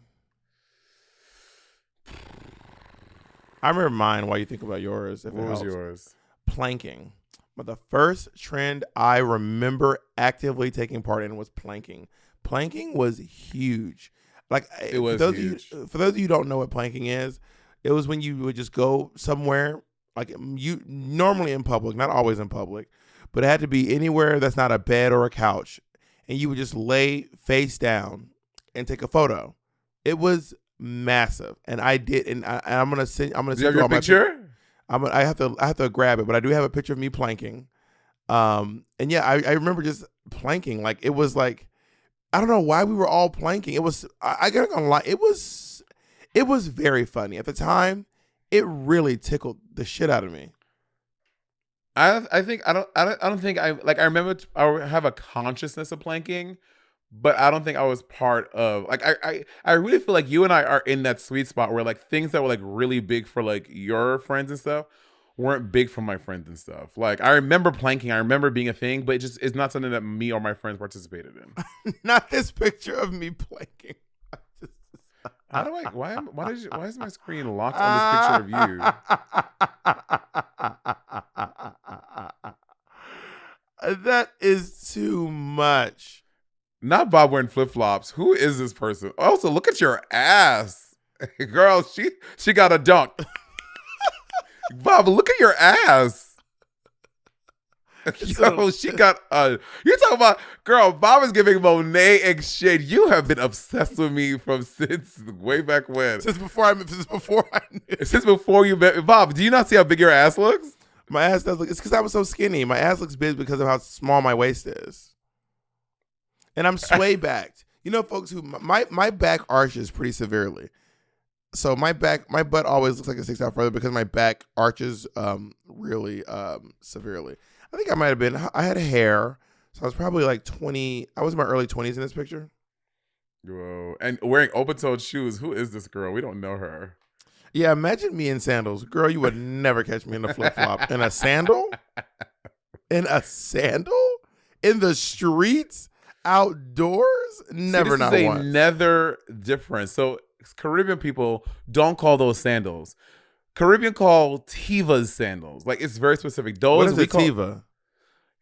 I remember mine while you think about yours. What was yours? Planking. But the first trend I remember actively taking part in was planking. Planking was huge. Like, it was huge. For those of you who don't know what planking is, it was when you would just go somewhere, like you normally in public, not always in public, but it had to be anywhere that's not a bed or a couch, and you would just lay face down and take a photo. It was massive, and I did, and I'm gonna send. I'm gonna send you all my picture. I have to grab it, but I do have a picture of me planking. And yeah, I remember just planking. Like, it was like I don't know why we were all planking. It was I gotta go lie. It was very funny at the time. It really tickled the shit out of me. I think I don't think I like I remember I have a consciousness of planking, but I don't think I was part of like I really feel like you and I are in that sweet spot where like things that were like really big for like your friends and stuff weren't big for my friends and stuff. Like I remember planking, I remember being a thing, but it just is not something that me or my friends participated in. Not this picture of me planking. How do I why is my screen locked on this picture of you? That is too much. Not Bob wearing flip-flops. Who is this person? Also, look at your ass. Girl, she got a dunk. Bob, look at your ass. Yo, she got a. You talking about, girl? Bob is giving Monet and shade. You have been obsessed with me since way back when. Since before I knew. Since before you met Bob. Do you not see how big your ass looks? My ass does look. It's because I was so skinny. My ass looks big because of how small my waist is, and I'm sway backed. You know, folks who my back arches pretty severely. So my butt always looks like it sticks out further because my back arches really severely. I think I had hair, so I was probably like 20. I was in my early 20s in this picture. Whoa. And wearing open-toed shoes. Who is this girl? We don't know her. Yeah, imagine me in sandals. Girl, you would never catch me in a flip-flop. In a sandal? In a sandal? In the streets? Outdoors? Never, not once. This is another difference. So Caribbean people don't call those sandals. Caribbean call Tevas sandals. Like, it's very specific. Those what is a Teva?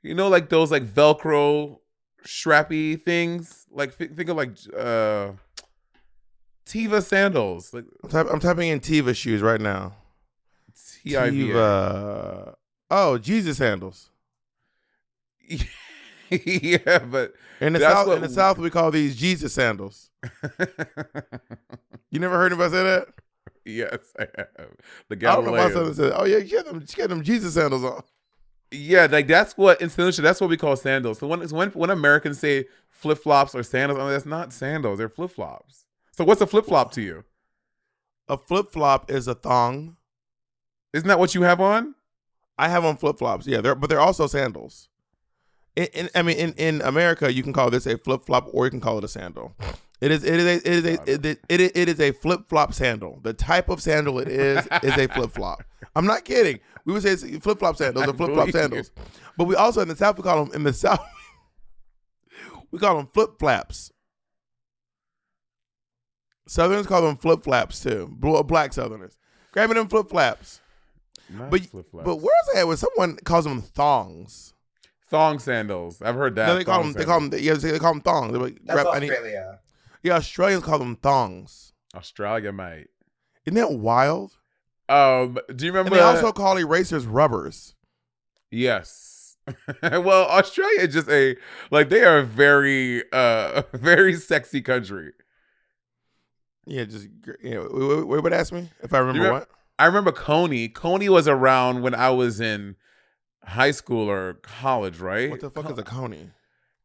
You know, like those like Velcro strappy things. Like think of like Teva sandals. Like I'm typing in Teva shoes right now. Teva. Oh, Jesus sandals. Yeah, but in the South we call these Jesus sandals. You never heard anybody say that? Yes, I have. The I don't know why someone said, "Oh yeah, you get them Jesus sandals on." Yeah, like that's what in St. Lucia, that's what we call sandals. So when Americans say flip flops or sandals, I mean, that's not sandals; they're flip flops. So what's a flip flop to you? A flip flop is a thong. Isn't that what you have on? I have on flip flops. Yeah, but they're also sandals. In America, you can call this a flip flop or you can call it a sandal. It is a flip flop sandal. The type of sandal it is a flip flop. I'm not kidding. We would say it's flip flop sandals or flip flop sandals, but we also in the South we call them we call them flip flaps. Southerners call them flip flaps too. Black Southerners, grabbing them flip flaps. But where's that when someone calls them thongs? Thong sandals. I've heard that. No, they call them thongs. Like, that's Australia. Yeah, Australians call them thongs. Australia, mate. Isn't that wild? Do you remember? And they also call erasers rubbers. Yes. Well, Australia is just they are a very, very sexy country. Yeah, what would ask me if I remember what? I remember Coney. Coney was around when I was in high school or college, right? What the fuck is a Coney?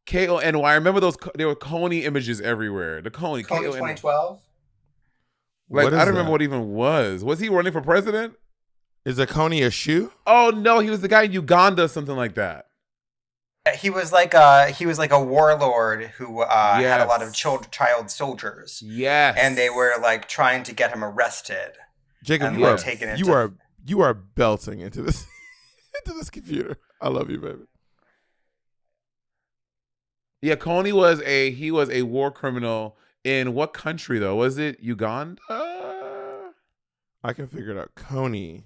K-O-N-Y. I remember there were Coney images everywhere. The Coney. Coney 2012? Like, I don't remember what it even was. Was he running for president? Is a Coney a shoe? Oh, no. He was the guy in Uganda, something like that. He was like a warlord who had a lot of child soldiers. Yes. And they were like trying to get him arrested. Jacob, you are belting into this into this computer. I love you, baby. Yeah, Coney was a war criminal in what country though? Was it Uganda? I can figure it out. Coney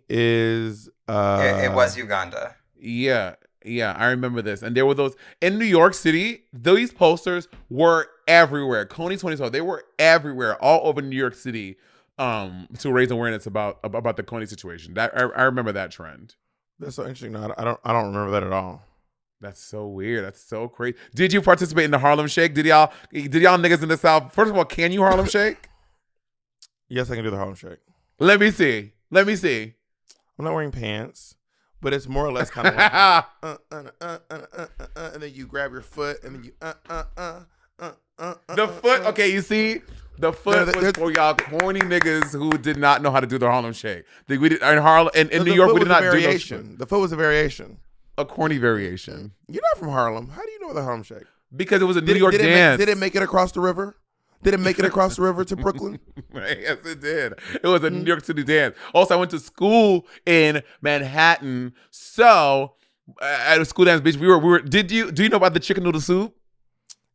is it was Uganda. Yeah, I remember this. And there were those in New York City. These posters were everywhere. Coney 2012. They were everywhere, all over New York City, to raise awareness about the Coney situation. That I remember that trend. That's so interesting. No, I don't remember that at all. That's so weird. That's so crazy. Did you participate in the Harlem Shake? Did y'all niggas in the South? First of all, can you Harlem Shake? Yes, I can do the Harlem Shake. Let me see. I'm not wearing pants, but it's more or less kind of like and then you grab your foot and then you the foot. Okay, you see, the foot was for y'all corny niggas who did not know how to do the Harlem Shake. We did in Harlem in New York. We did not do variation. The foot was a variation, a corny variation. You're not from Harlem. How do you know the Harlem Shake? Because it was a New York dance. Did it make it across the river? Did it make it across the river to Brooklyn? Yes, it did. It was a New York City dance. Also, I went to school in Manhattan, so at a school dance beach, we were. Do you know about the chicken noodle soup?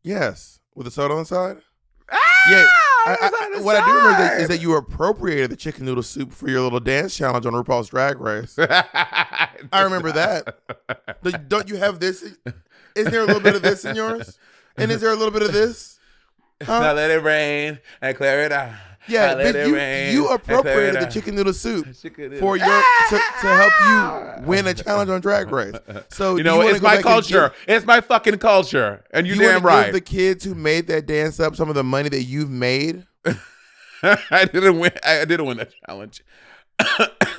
Yes, with the soda on the side. Yeah. What I do remember is that you appropriated the chicken noodle soup for your little dance challenge on RuPaul's Drag Race. I remember that. Don't you have this? Is there a little bit of this in yours? And is there a little bit of this? Huh? Now let it rain and clear it out. Yeah, but you appropriated the chicken noodle soup for your to help you win a challenge on Drag Race. So it's my culture. It's my fucking culture, and you're damn right. Give the kids who made that dance up some of the money that you've made. I didn't win that challenge.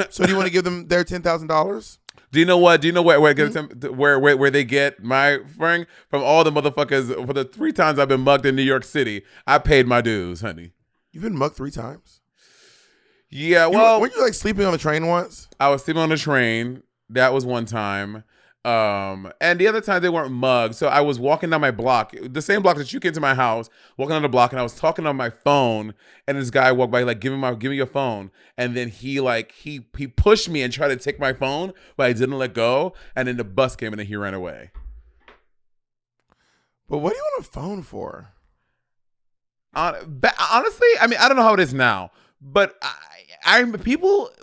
So do you want to give them their $10,000? Do you know what? Where they get my friend from? All the motherfuckers for the 3 times I've been mugged in New York City. I paid my dues, honey. You've been mugged 3 times? Yeah, well, weren't you like sleeping on the train once? I was sleeping on the train. That was one time. And the other time they weren't mugged. So I was walking down my block, the same block that you came to my house, walking on the block, and I was talking on my phone, and this guy walked by, like, give me your phone. And then he pushed me and tried to take my phone, but I didn't let go. And then the bus came and then he ran away. But what do you want a phone for? Honestly, I mean, I don't know how it is now, but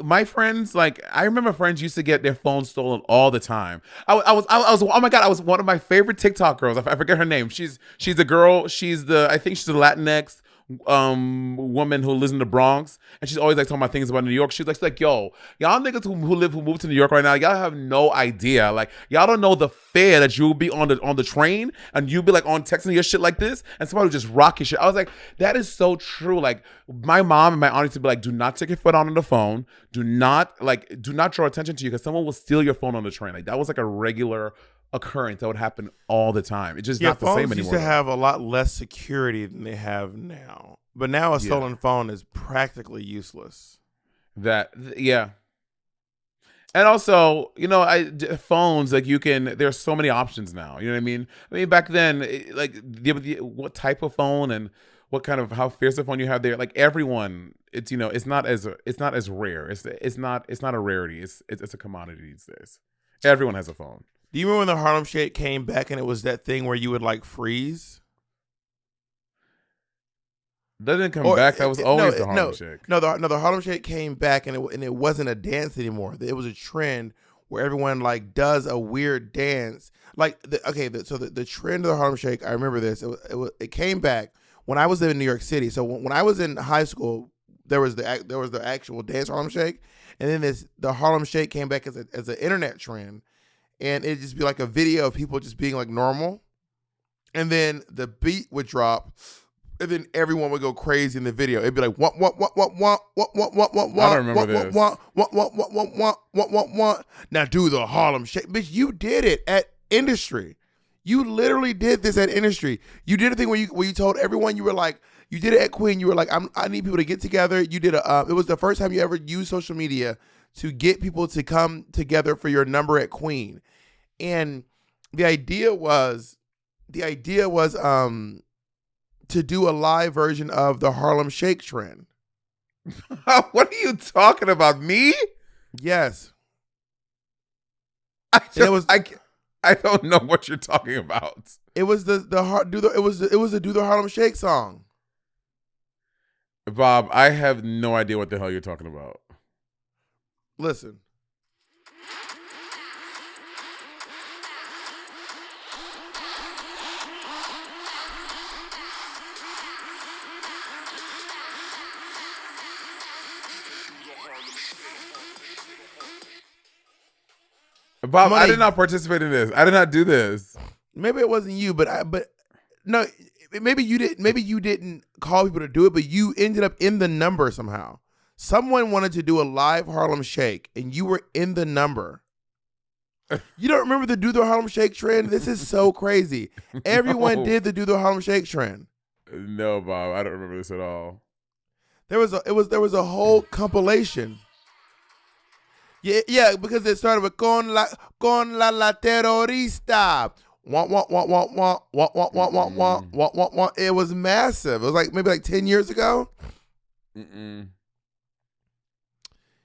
my friends, like, I remember friends used to get their phones stolen all the time. I was oh my God, I was one of my favorite TikTok girls. I forget her name. She's a girl. I think she's a Latinx woman who lives in the Bronx, and she's always like talking about things about New York. She's like, yo, y'all niggas who moved to New York right now, y'all have no idea. Like, y'all don't know the fear that you'll be on the train, and you'll be like on texting your shit like this, and somebody will just rock your shit. I was like, that is so true. Like, my mom and my auntie used to be like, do not take your foot out on the phone. Do not draw attention to you because someone will steal your phone on the train. Like, that was like a regular occurrence that would happen all the time. It's just not the same anymore. Phones used to have a lot less security than they have now. But now a stolen phone is practically useless. Yeah. And also, phones, like, there's so many options now. You know what I mean? I mean, back then, what type of phone and what kind of, how fierce a phone you have there, like, everyone, it's not as rare. It's not a rarity. It's a commodity these days. Everyone has a phone. Do you remember when the Harlem Shake came back and it was that thing where you would like freeze? That didn't come back. That was always the Harlem Shake. No, the Harlem Shake came back and it wasn't a dance anymore. It was a trend where everyone like does a weird dance. Like the trend of the Harlem Shake, I remember this. It came back when I was in New York City. So when I was in high school, there was the actual dance Harlem Shake, and then the Harlem Shake came back as an internet trend. And it'd just be like a video of people just being like normal. And then the beat would drop. And then everyone would go crazy in the video. It'd be like, what. I don't remember this. What. Now do the Harlem Shake. Bitch, you did it at Industry. You literally did this at Industry. You did a thing where you told everyone, you were like, you did it at Queen. You were like, I need people to get together. You did it was the first time you ever used social media to get people to come together for your number at Queen. And the idea was to do a live version of the Harlem Shake trend. What are you talking about? Me? Yes. I don't know what you're talking about. It was the Do the Harlem Shake song. Bob, I have no idea what the hell you're talking about. Listen. Bob, I did not participate in this. I did not do this. Maybe it wasn't you, but no, maybe you didn't. Maybe you didn't call people to do it, but you ended up in the number somehow. Someone wanted to do a live Harlem Shake, and you were in the number. You don't remember the Do the Harlem Shake trend? This is so crazy. Everyone did the Do the Harlem Shake trend. No, Bob, I don't remember this at all. There was a whole compilation. Yeah, because it started with con la terrorista. It was massive. It was like maybe like 10 years ago.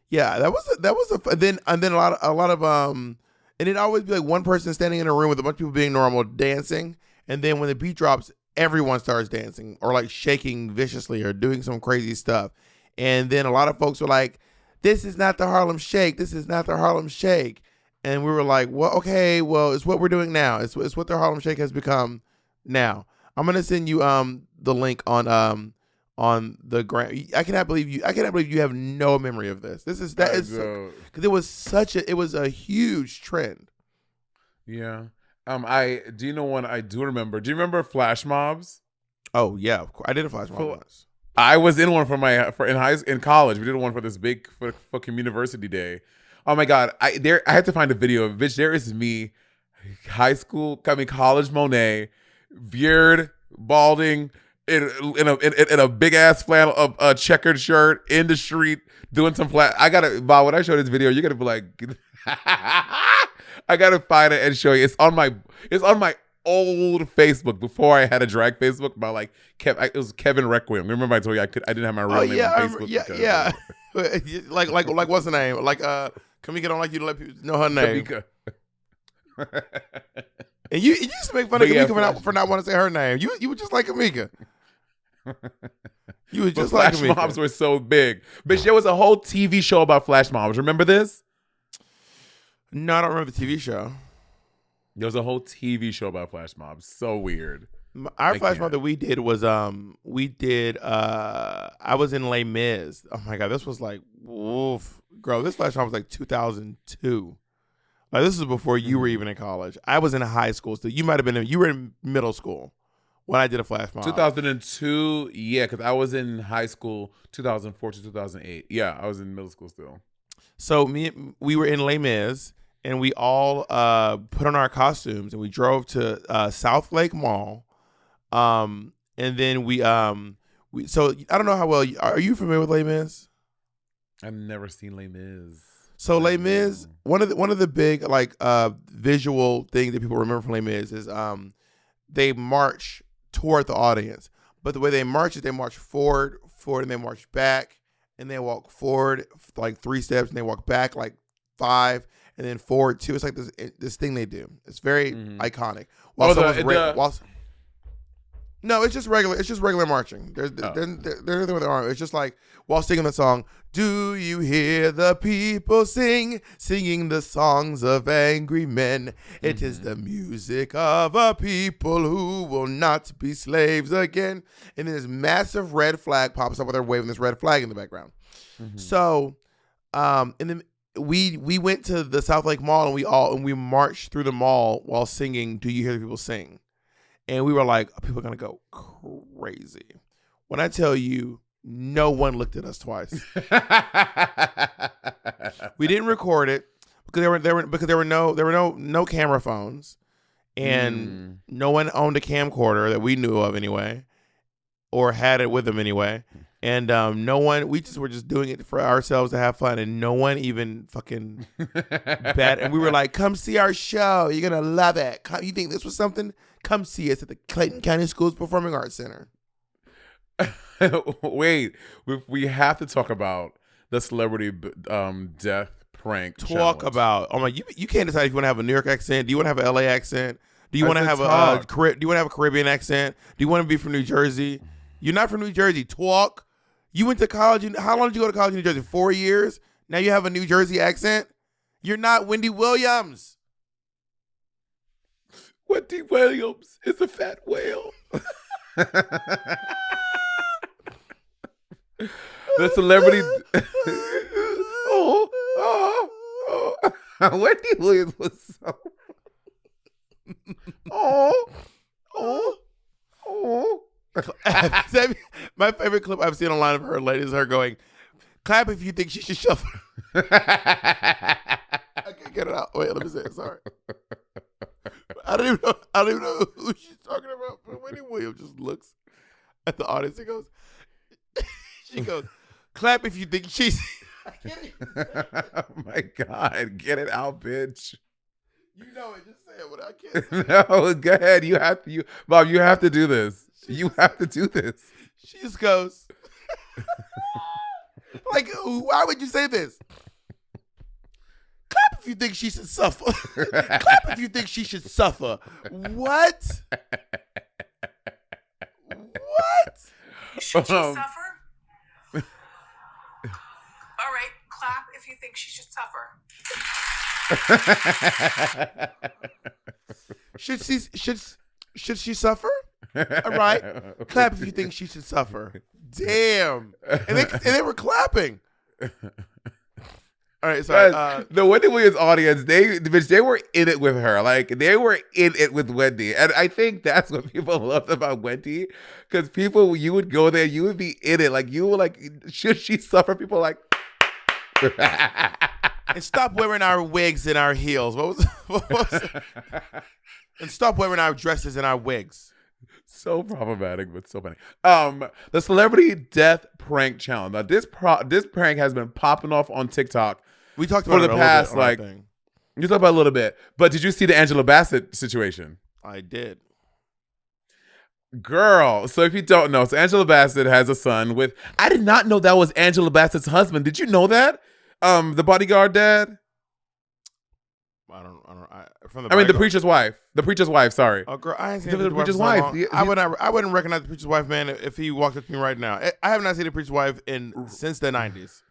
Yeah, that was a then a lot of and it'd always be like one person standing in a room with a bunch of people being normal dancing, and then when the beat drops, everyone starts dancing or like shaking viciously or doing some crazy stuff. And then a lot of folks were like, "This is not the Harlem Shake. This is not the Harlem Shake." And we were like, "Well, okay, well, it's what we're doing now. It's what the Harlem Shake has become now." I'm gonna send you the link on the gram. I cannot believe you have no memory of this. Because it was a huge trend. Yeah. Do you know one I do remember? Do you remember flash mobs? Oh yeah, of course. I did a flash mob once. I was in one in college. We did one for this big fucking university day. Oh my god! I had to find a video. Bitch, there is me, college Monet, beard, balding, in a big ass flannel, a checkered shirt in the street doing some flat. Bob, when I show this video, you're gonna be like, I gotta find it and show you. It's on my old Facebook before I had a drag Facebook. It was Kevin Requiem. Remember I told you I didn't have my real name on Facebook. Yeah. like what's the name? Like Kamika don't like you to let people know her name. Kamika. And you used to make fun of Kamika for not wanting to say her name. You were just like Kamika. You were just like Kamika. Flash mobs were so big. Bitch, there was a whole TV show about flash mobs. Remember this? No, I don't remember the TV show. There was a whole TV show about flash mobs. So weird. Our flash mob that we did was I was in Les Mis. Oh my god, this was like woof. Girl, this flash mob was like 2002. Like this is before you were even in college. I was in high school still. You were in middle school when I did a flash mob. 2002, yeah, because I was in high school 2004 to 2008. Yeah, I was in middle school still. So we were in Les Mis, and we all put on our costumes, and we drove to South Lake Mall. And then so I don't know how well are you familiar with Les Mis? I've never seen Les Mis. So Les Mis, one of the big visual things that people remember from Les Mis is they march toward the audience, but the way they march is they march forward, and they march back, and they walk forward like 3 steps, and they walk back like 5, and then forward 2. It's like this thing they do. It's very iconic. No, it's just regular. It's just regular marching. There's nothing with the arm. It's just like while singing the song. Do you hear the people singing the songs of angry men? It is the music of a people who will not be slaves again. And then this massive red flag pops up with her waving this red flag in the background. So, and then we went to the South Lake Mall and we marched through the mall while singing "Do You Hear the People Sing?" And we were like, people are going to go crazy. When I tell you, no one looked at us twice. We didn't record it because there were no camera phones, and no one owned a camcorder that we knew of anyway, or had it with them anyway. And we just were just doing it for ourselves to have fun, and no one even fucking bet. And we were like, come see our show. You're going to love it. You think this was something? Come see us at the Clayton County Schools Performing Arts Center. Wait, we have to talk about the celebrity death prank. Oh my! You can't decide if you want to have a New York accent. Do you want to have an LA accent? Do you want to have a Caribbean accent? Do you want to be from New Jersey? You're not from New Jersey. Talk. You went to college. How long did you go to college in New Jersey? 4 years. Now you have a New Jersey accent. You're not Wendy Williams. Wendy Williams is a fat whale. The celebrity. Wendy Williams was so. My favorite clip I've seen online of her lately is her going, "Clap if you think she should shuffle." Okay, Get it out. Wait, let me say it. Sorry. I don't even know who she's talking about. But Wendy Williams just looks at the audience and goes, she goes, clap if you think she's. Oh my God. Get it out, bitch. You know it. Just say it. But I can't say No, go ahead. You have to, Bob, you have to do this. You have to do this. She just goes, like, why would you say this? Clap if you think she should suffer. Clap if you think she should suffer. What? What? Should she suffer? All right, clap if you think she should suffer. Should she suffer? All right. Clap if you think she should suffer. Damn. And they were clapping. All right, sorry. The Wendy Williams audience, they were in it with her. Like, they were in it with Wendy. And I think that's what people loved about Wendy. Because people, you would go there, you would be in it. Like, you were like, should she suffer? People like. And stop wearing our wigs and our heels. What was and stop wearing our dresses and our wigs. So problematic, but so funny. The celebrity death prank challenge. Now, this prank has been popping off on TikTok. We talked about for it the a past, little bit like, you talked about it a little bit. But did you see the Angela Bassett situation? I did. Girl, so if you don't know, so Angela Bassett has a son with. I did not know that was Angela Bassett's husband. Did you know that? The bodyguard dad. The preacher's wife. The preacher's wife. Sorry. Oh, girl, I ain't seen the preacher's wife. I wouldn't recognize the preacher's wife, man, if he walked up to me right now. I have not seen the preacher's wife since the 90s.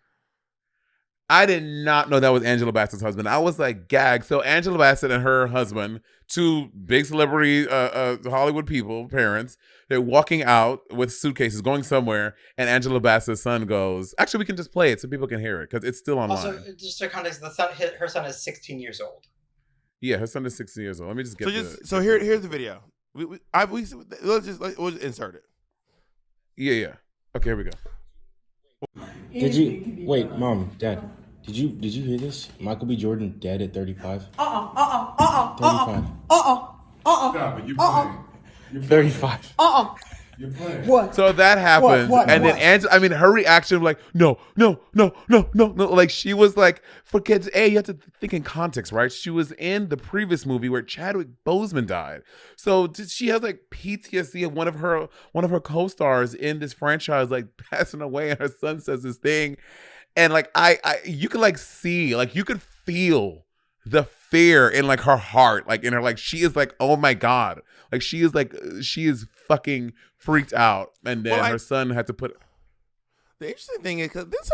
I did not know that was Angela Bassett's husband. I was like gagged. So Angela Bassett and her husband, two big celebrity Hollywood people, parents, they're walking out with suitcases, going somewhere, and Angela Bassett's son goes, actually, we can just play it so people can hear it because it's still online. Also, just for context, her son is 16 years old. Yeah, her son is 16 years old. Let me just get here's the video. We'll just insert it. Yeah. Okay, here we go. Did you wait, Mom, Dad? Did you hear this? Michael B. Jordan dead at 35. 35. Stop it! You playing? 35. You're playing. What? So that happens, and then Angela. I mean, her reaction was like, no. Like she was like, for kids, you have to think in context, right? She was in the previous movie where Chadwick Boseman died, so she has like PTSD of one of her co-stars in this franchise like passing away, and her son says this thing, and like you could like see, like you could feel the fear in like her heart, like in her, like she is like, oh my God, like she is fucking freaked out, and then her son had to put. The interesting thing is because this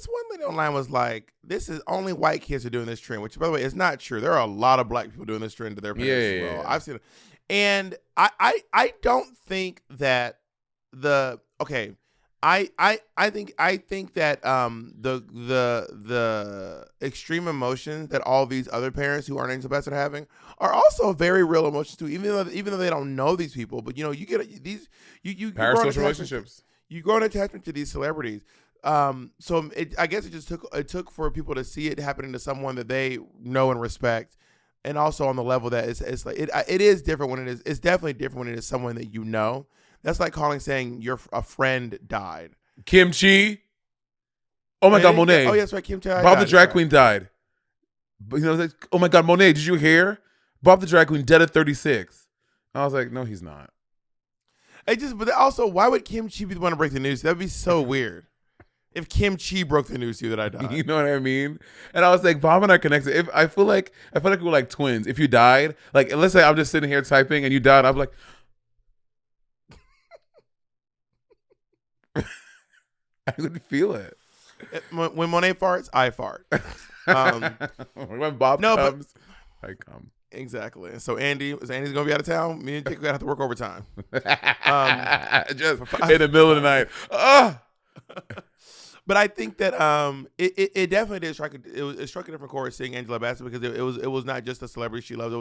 one lady online was like, "This is only white kids are doing this trend," which, by the way, is not true. There are a lot of black people doing this trend to their parents as well. I've seen it, and I don't think that I think that the extreme emotions that all these other parents who aren't Angela Bassett are having are also very real emotions too. Even though they don't know these people, but you get these you parasocial relationships. You grow an attachment to these celebrities. So I guess it took for people to see it happening to someone that they know and respect, and also on the level that it's like it is different when it is. It's definitely different when it is someone that you know. That's like saying a friend died. Kim Chi. Oh my God, Monet. Oh yes, right. Kim Chi. Bob the drag queen died. But like, oh my God, Monet. Did you hear? Bob the drag queen dead at 36. I was like, no, he's not. But also, why would Kim Chi be the one to break the news? That'd be so weird. If Kim Chi broke the news to you that I died. You know what I mean? And I was like, Bob and I connected. I feel like we were like twins. If you died, like let's say I'm just sitting here typing and you died, I'm like, I would feel it. When Monet farts, I fart. When Bob comes, I come. Exactly. So Andy's going to be out of town. Me and Jake are going to have to work overtime. Just in the middle of the night. But I think that it definitely did strike it struck a different chord seeing Angela Bassett because it was not just a celebrity she loved.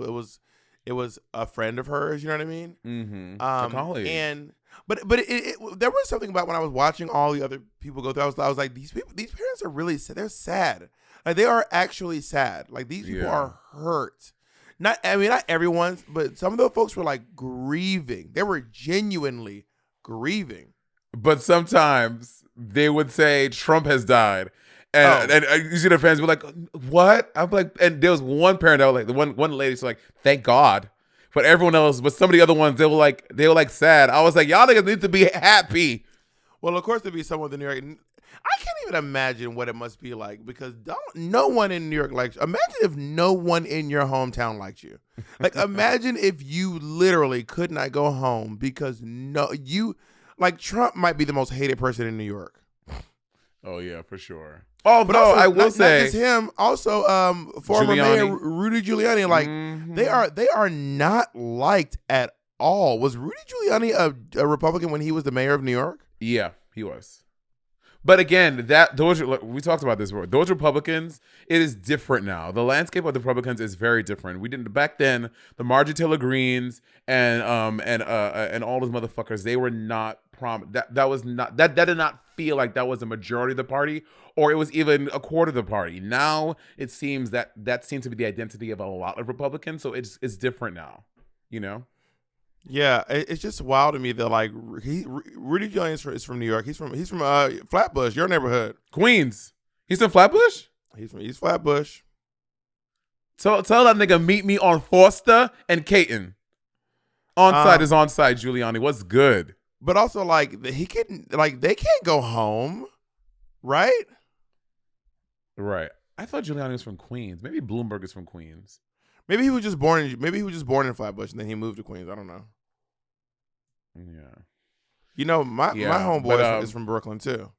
It was a friend of hers. You know what I mean? Mm-hmm. A colleague. But there was something about when I was watching all the other people go through. I was like, these parents are really sad. They're sad. Like they are actually sad. Like these people are hurt. Not everyone, but some of those folks were like grieving. They were genuinely grieving. But sometimes they would say Trump has died. And you see their fans be like, what? I'm like, and there was one parent that was like, one lady, she's like, thank God. But everyone else, but some of the other ones, they were like sad. I was like, y'all niggas need to be happy. Well, of course, to be someone in New York, I can't even imagine what it must be like because no one in New York likes you. Imagine if no one in your hometown liked you. Like, imagine if you literally could not go home because Trump might be the most hated person in New York. Oh, yeah, for sure. Oh, but also, I will say, not just him. Also, former Mayor Rudy Giuliani. Like they are not liked at all. Was Rudy Giuliani a Republican when he was the mayor of New York? Yeah, he was. But again, we talked about this before. Those Republicans, it is different now. The landscape of the Republicans is very different. We didn't back then. The Marjorie Taylor Greens and all those motherfuckers, they were not that did not feel like that was a majority of the party, or it was even a quarter of the party. Now it seems that seems to be the identity of a lot of Republicans. So it's different now, you know. Yeah, it's just wild to me that like Rudy Giuliani is from New York. He's from Flatbush, your neighborhood, Queens. He's from Flatbush. He's Flatbush. Tell that nigga meet me on Forster and Caton. Onside is onside. Giuliani, what's good? But also like they can't go home, right? Right. I thought Giuliani was from Queens. Maybe Bloomberg is from Queens. Maybe he was just born in Flatbush and then he moved to Queens. I don't know. Yeah. You know, my homeboy is from Brooklyn too.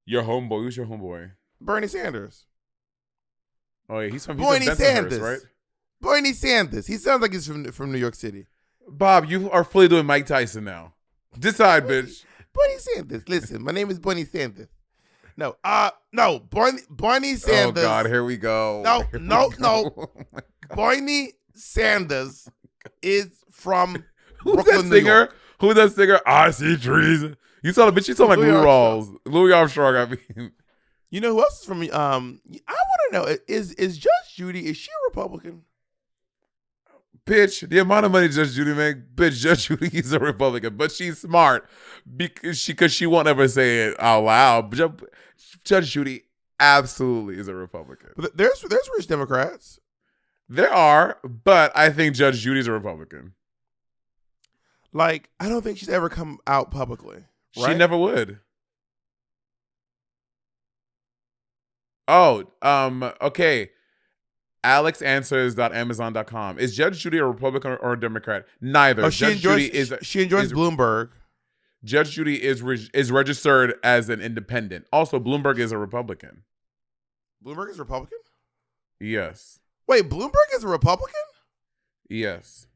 Your homeboy? Who's your homeboy? Bernie Sanders. Oh yeah, he's from Sanders, right? Bernie Sanders. He sounds like he's from New York City. Bob, you are fully doing Mike Tyson now. Decide, bitch. Bernie Sanders. Listen, my name is Bernie Sanders. No, Bernie Sanders. Oh God, here we go. No. Bernie Sanders is from Who's Brooklyn, that singer? Who's that singer? I see trees. You saw the bitch. You sound like Louis Rawls. Louis Armstrong. I mean, you know who else is from? I want to know is Judge Judy? Is she a Republican? Bitch, the amount of money Judge Judy make, bitch, Judge Judy is a Republican, but she's smart because she won't ever say it out loud. Judge Judy absolutely is a Republican. But there's rich Democrats. There are, but I think Judge Judy's a Republican. Like, I don't think she's ever come out publicly. Right? She never would. Oh, okay. AlexAnswers.Amazon.com. Is Judge Judy a Republican or a Democrat? Neither. She enjoys Bloomberg. Judge Judy is registered as an independent. Also, Bloomberg is a Republican. Bloomberg is Republican? Yes. Wait, Bloomberg is a Republican? Yes.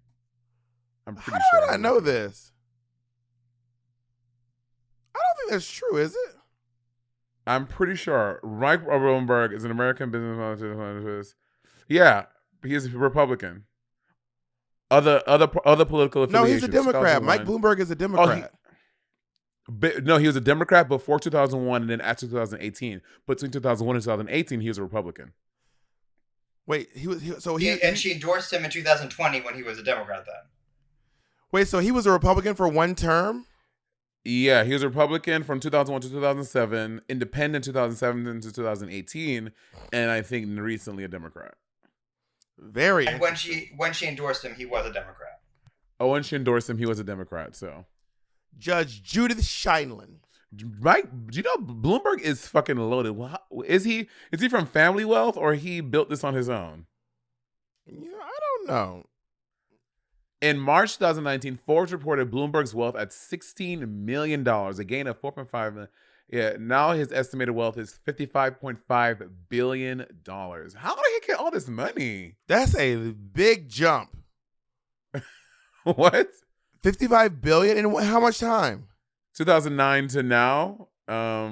I'm pretty sure. How sure. did I know this? I don't think that's true, is it? I'm pretty sure. Mike Bloomberg is an American business. Yeah, he is a Republican. Other political affiliations. No, he's a Democrat. Mike Bloomberg is a Democrat. He was a Democrat before 2001 and then after 2018. Between 2001 and 2018, he was a Republican. Wait, and she endorsed him in 2020 when he was a Democrat then. Wait, so he was a Republican for one term? Yeah, he was a Republican from 2001 to 2007, independent 2007 to 2018, and I think recently a Democrat. Very. And when she endorsed him, he was a Democrat. Oh, when she endorsed him, he was a Democrat. So, Judge Judith Scheindlin. Mike, do you know Bloomberg is fucking loaded? Is he from family wealth or he built this on his own? Yeah, I don't know. In March 2019, Forbes reported Bloomberg's wealth at $16 million, a gain of $4.5 million. Yeah, now his estimated wealth is $55.5 billion. How did he get all this money? That's a big jump. What? $55 billion in how much time? 2009 to now.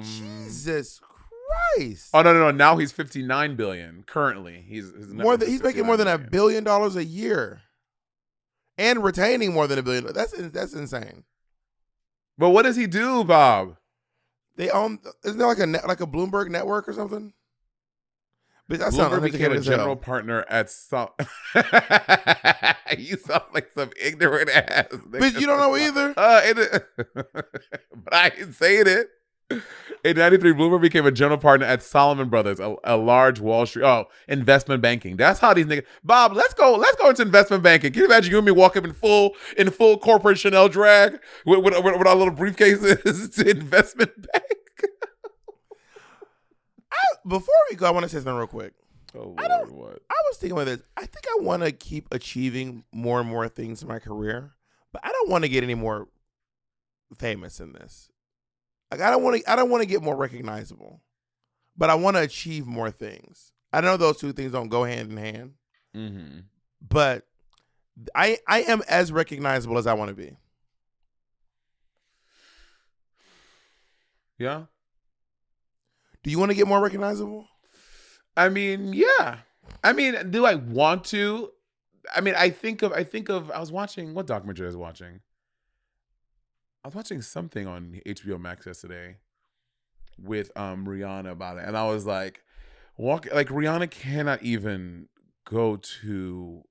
Jesus Christ! Oh no! Now he's $59 billion. Currently, he's making more than $1 billion a year, and retaining more than $1 billion. That's insane. But what does he do, Bob? They own. Isn't there like a Bloomberg network or something? But that sounds Bloomberg became uneducated a as hell. general partner at some. You sound like some ignorant ass. Bitch, you don't know either. But I ain't saying it. In '93, Bloomberg became a general partner at Solomon Brothers, a large Wall Street investment banking. That's how these niggas. Bob, let's go into investment banking. Can you imagine you and me walk up in full corporate Chanel drag with our little briefcases to investment bank? Before we go, I want to say something real quick. Oh Lord, what? I was thinking about this. I think I want to keep achieving more and more things in my career, but I don't want to get any more famous in this. Like I don't want to get more recognizable, but I want to achieve more things. I know those two things don't go hand in hand, but I am as recognizable as I want to be. Yeah. Do you want to get more recognizable? I mean, yeah. I mean, do I want to? I mean, I think of. I was watching what documentary I was watching. I was watching something on HBO Max yesterday with Rihanna about it, and I was like, Rihanna cannot even go to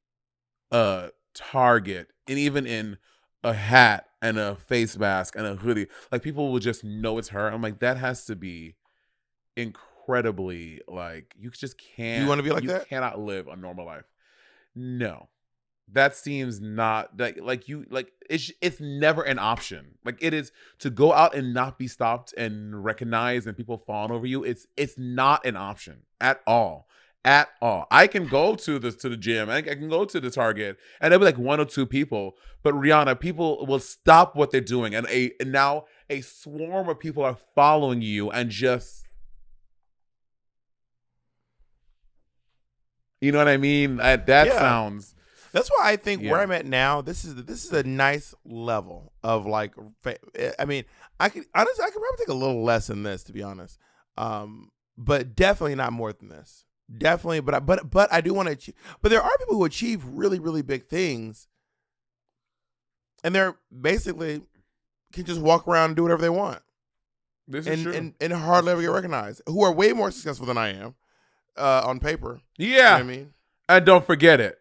a Target, and even in a hat and a face mask and a hoodie, like people will just know it's her. I'm like, that has to be incredibly like you just can't. You want to be like that? You cannot live a normal life. No. That seems not it's never an option. Like it is to go out and not be stopped and recognized and people falling over you. It's not an option at all. At all. I can go to the gym. I can go to the Target and there'll be like one or two people. But Rihanna, people will stop what they're doing and now a swarm of people are following you and just. You know what I mean? That sounds. That's why I think where I'm at now, this is a nice level of like. I mean, I could probably take a little less than this, to be honest, but definitely not more than this. Definitely, but I do want to achieve. But there are people who achieve really, really big things, and they're basically can just walk around and do whatever they want. This is true. And hardly ever get recognized. Who are way more successful than I am on paper. Yeah, you know what I mean, and don't forget it.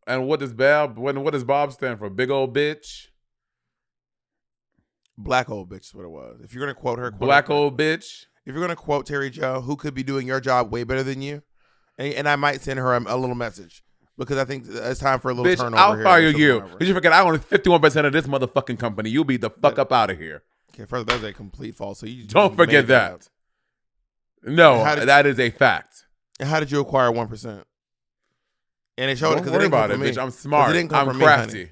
And what does Bob stand for? Big old bitch? Black old bitch is what it was. If you're going to quote her. Black old bitch? If you're going to quote Terry Jo, who could be doing your job way better than you, and I might send her a little message because I think it's time for a little turnover I'll here. fire you. Did you forget I own 51% of this motherfucking company? You'll be the fuck up out of here. Okay, first that's a complete false. So you don't forget that. No, that is a fact. And how did you acquire 1%? And it showed. Don't worry about it, bitch. I'm smart. I'm crafty.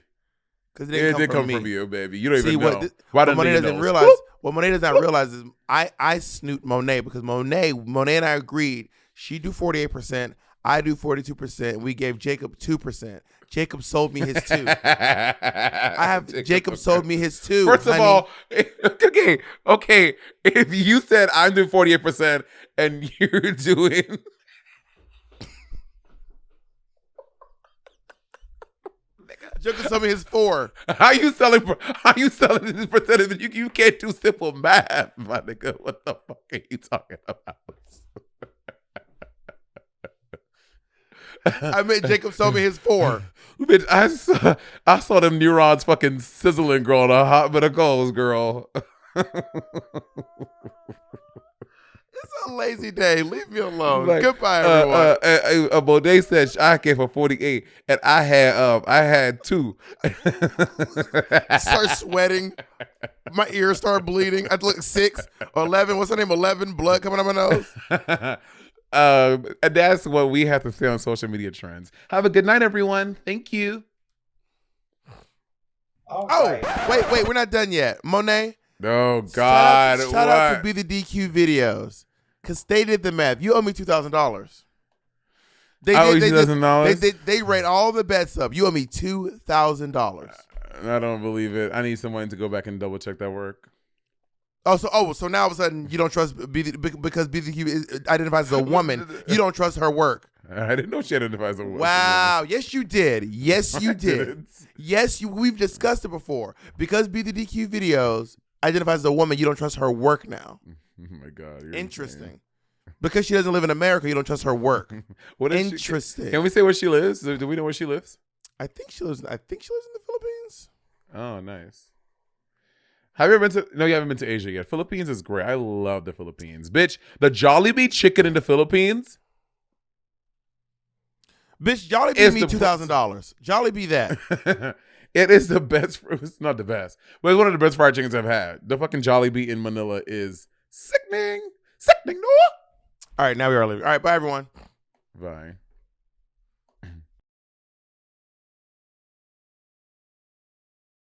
Because it did come from you, baby. You don't even know. What Monet doesn't realize. What Monet does not realize is I snoot Monet because Monet and I agreed she do 48%, I do 42%. We gave Jacob 2%. Jacob sold me his 2. Jacob sold me his 2. First of all, okay. If you said I'm doing 48% and you're doing. Jacob sold me his 4. How you selling this percentage? You can't do simple math, my nigga. What the fuck are you talking about? I mean, Jacob sold me his 4. Bitch, I saw them neurons fucking sizzling, girl, on a hot bit of coals, girl. It's a lazy day. Leave me alone. Like, goodbye, everyone. Monet said I came for 48, and I had 2. Start sweating. My ears start bleeding. I look 6 or 11. What's her name? 11. Blood coming out my nose. And that's what we have to say on social media trends. Have a good night, everyone. Thank you. Wait. We're not done yet. Monet. Oh, God. Shout out to Be the DQ videos. Because they did the math. You owe me $2,000. They rate all the bets up. You owe me $2,000. I don't believe it. I need someone to go back and double check that work. So now all of a sudden you don't trust because BDQ identifies as a woman. You don't trust her work. I didn't know she identifies as a woman. Wow. Yes, you did. Yes, you did. Yes, we've discussed it before. Because BDQ videos identifies as a woman, you don't trust her work now. Oh my God. Interesting. Because she doesn't live in America, you don't trust her work. What is interesting. Can we say where she lives? Do we know where she lives? I think she lives in the Philippines. Oh, nice. Have you ever been to? No, you haven't been to Asia yet. Philippines is great. I love the Philippines, bitch. The Jollibee chicken in the Philippines. Bitch, Jollibee me $2,000. Jollibee that. It is the best. It's not the best, but it's one of the best fried chickens I've had. The fucking Jollibee in Manila is sickening. Sickening, no? All right, now we are leaving. All right, bye, everyone. Bye.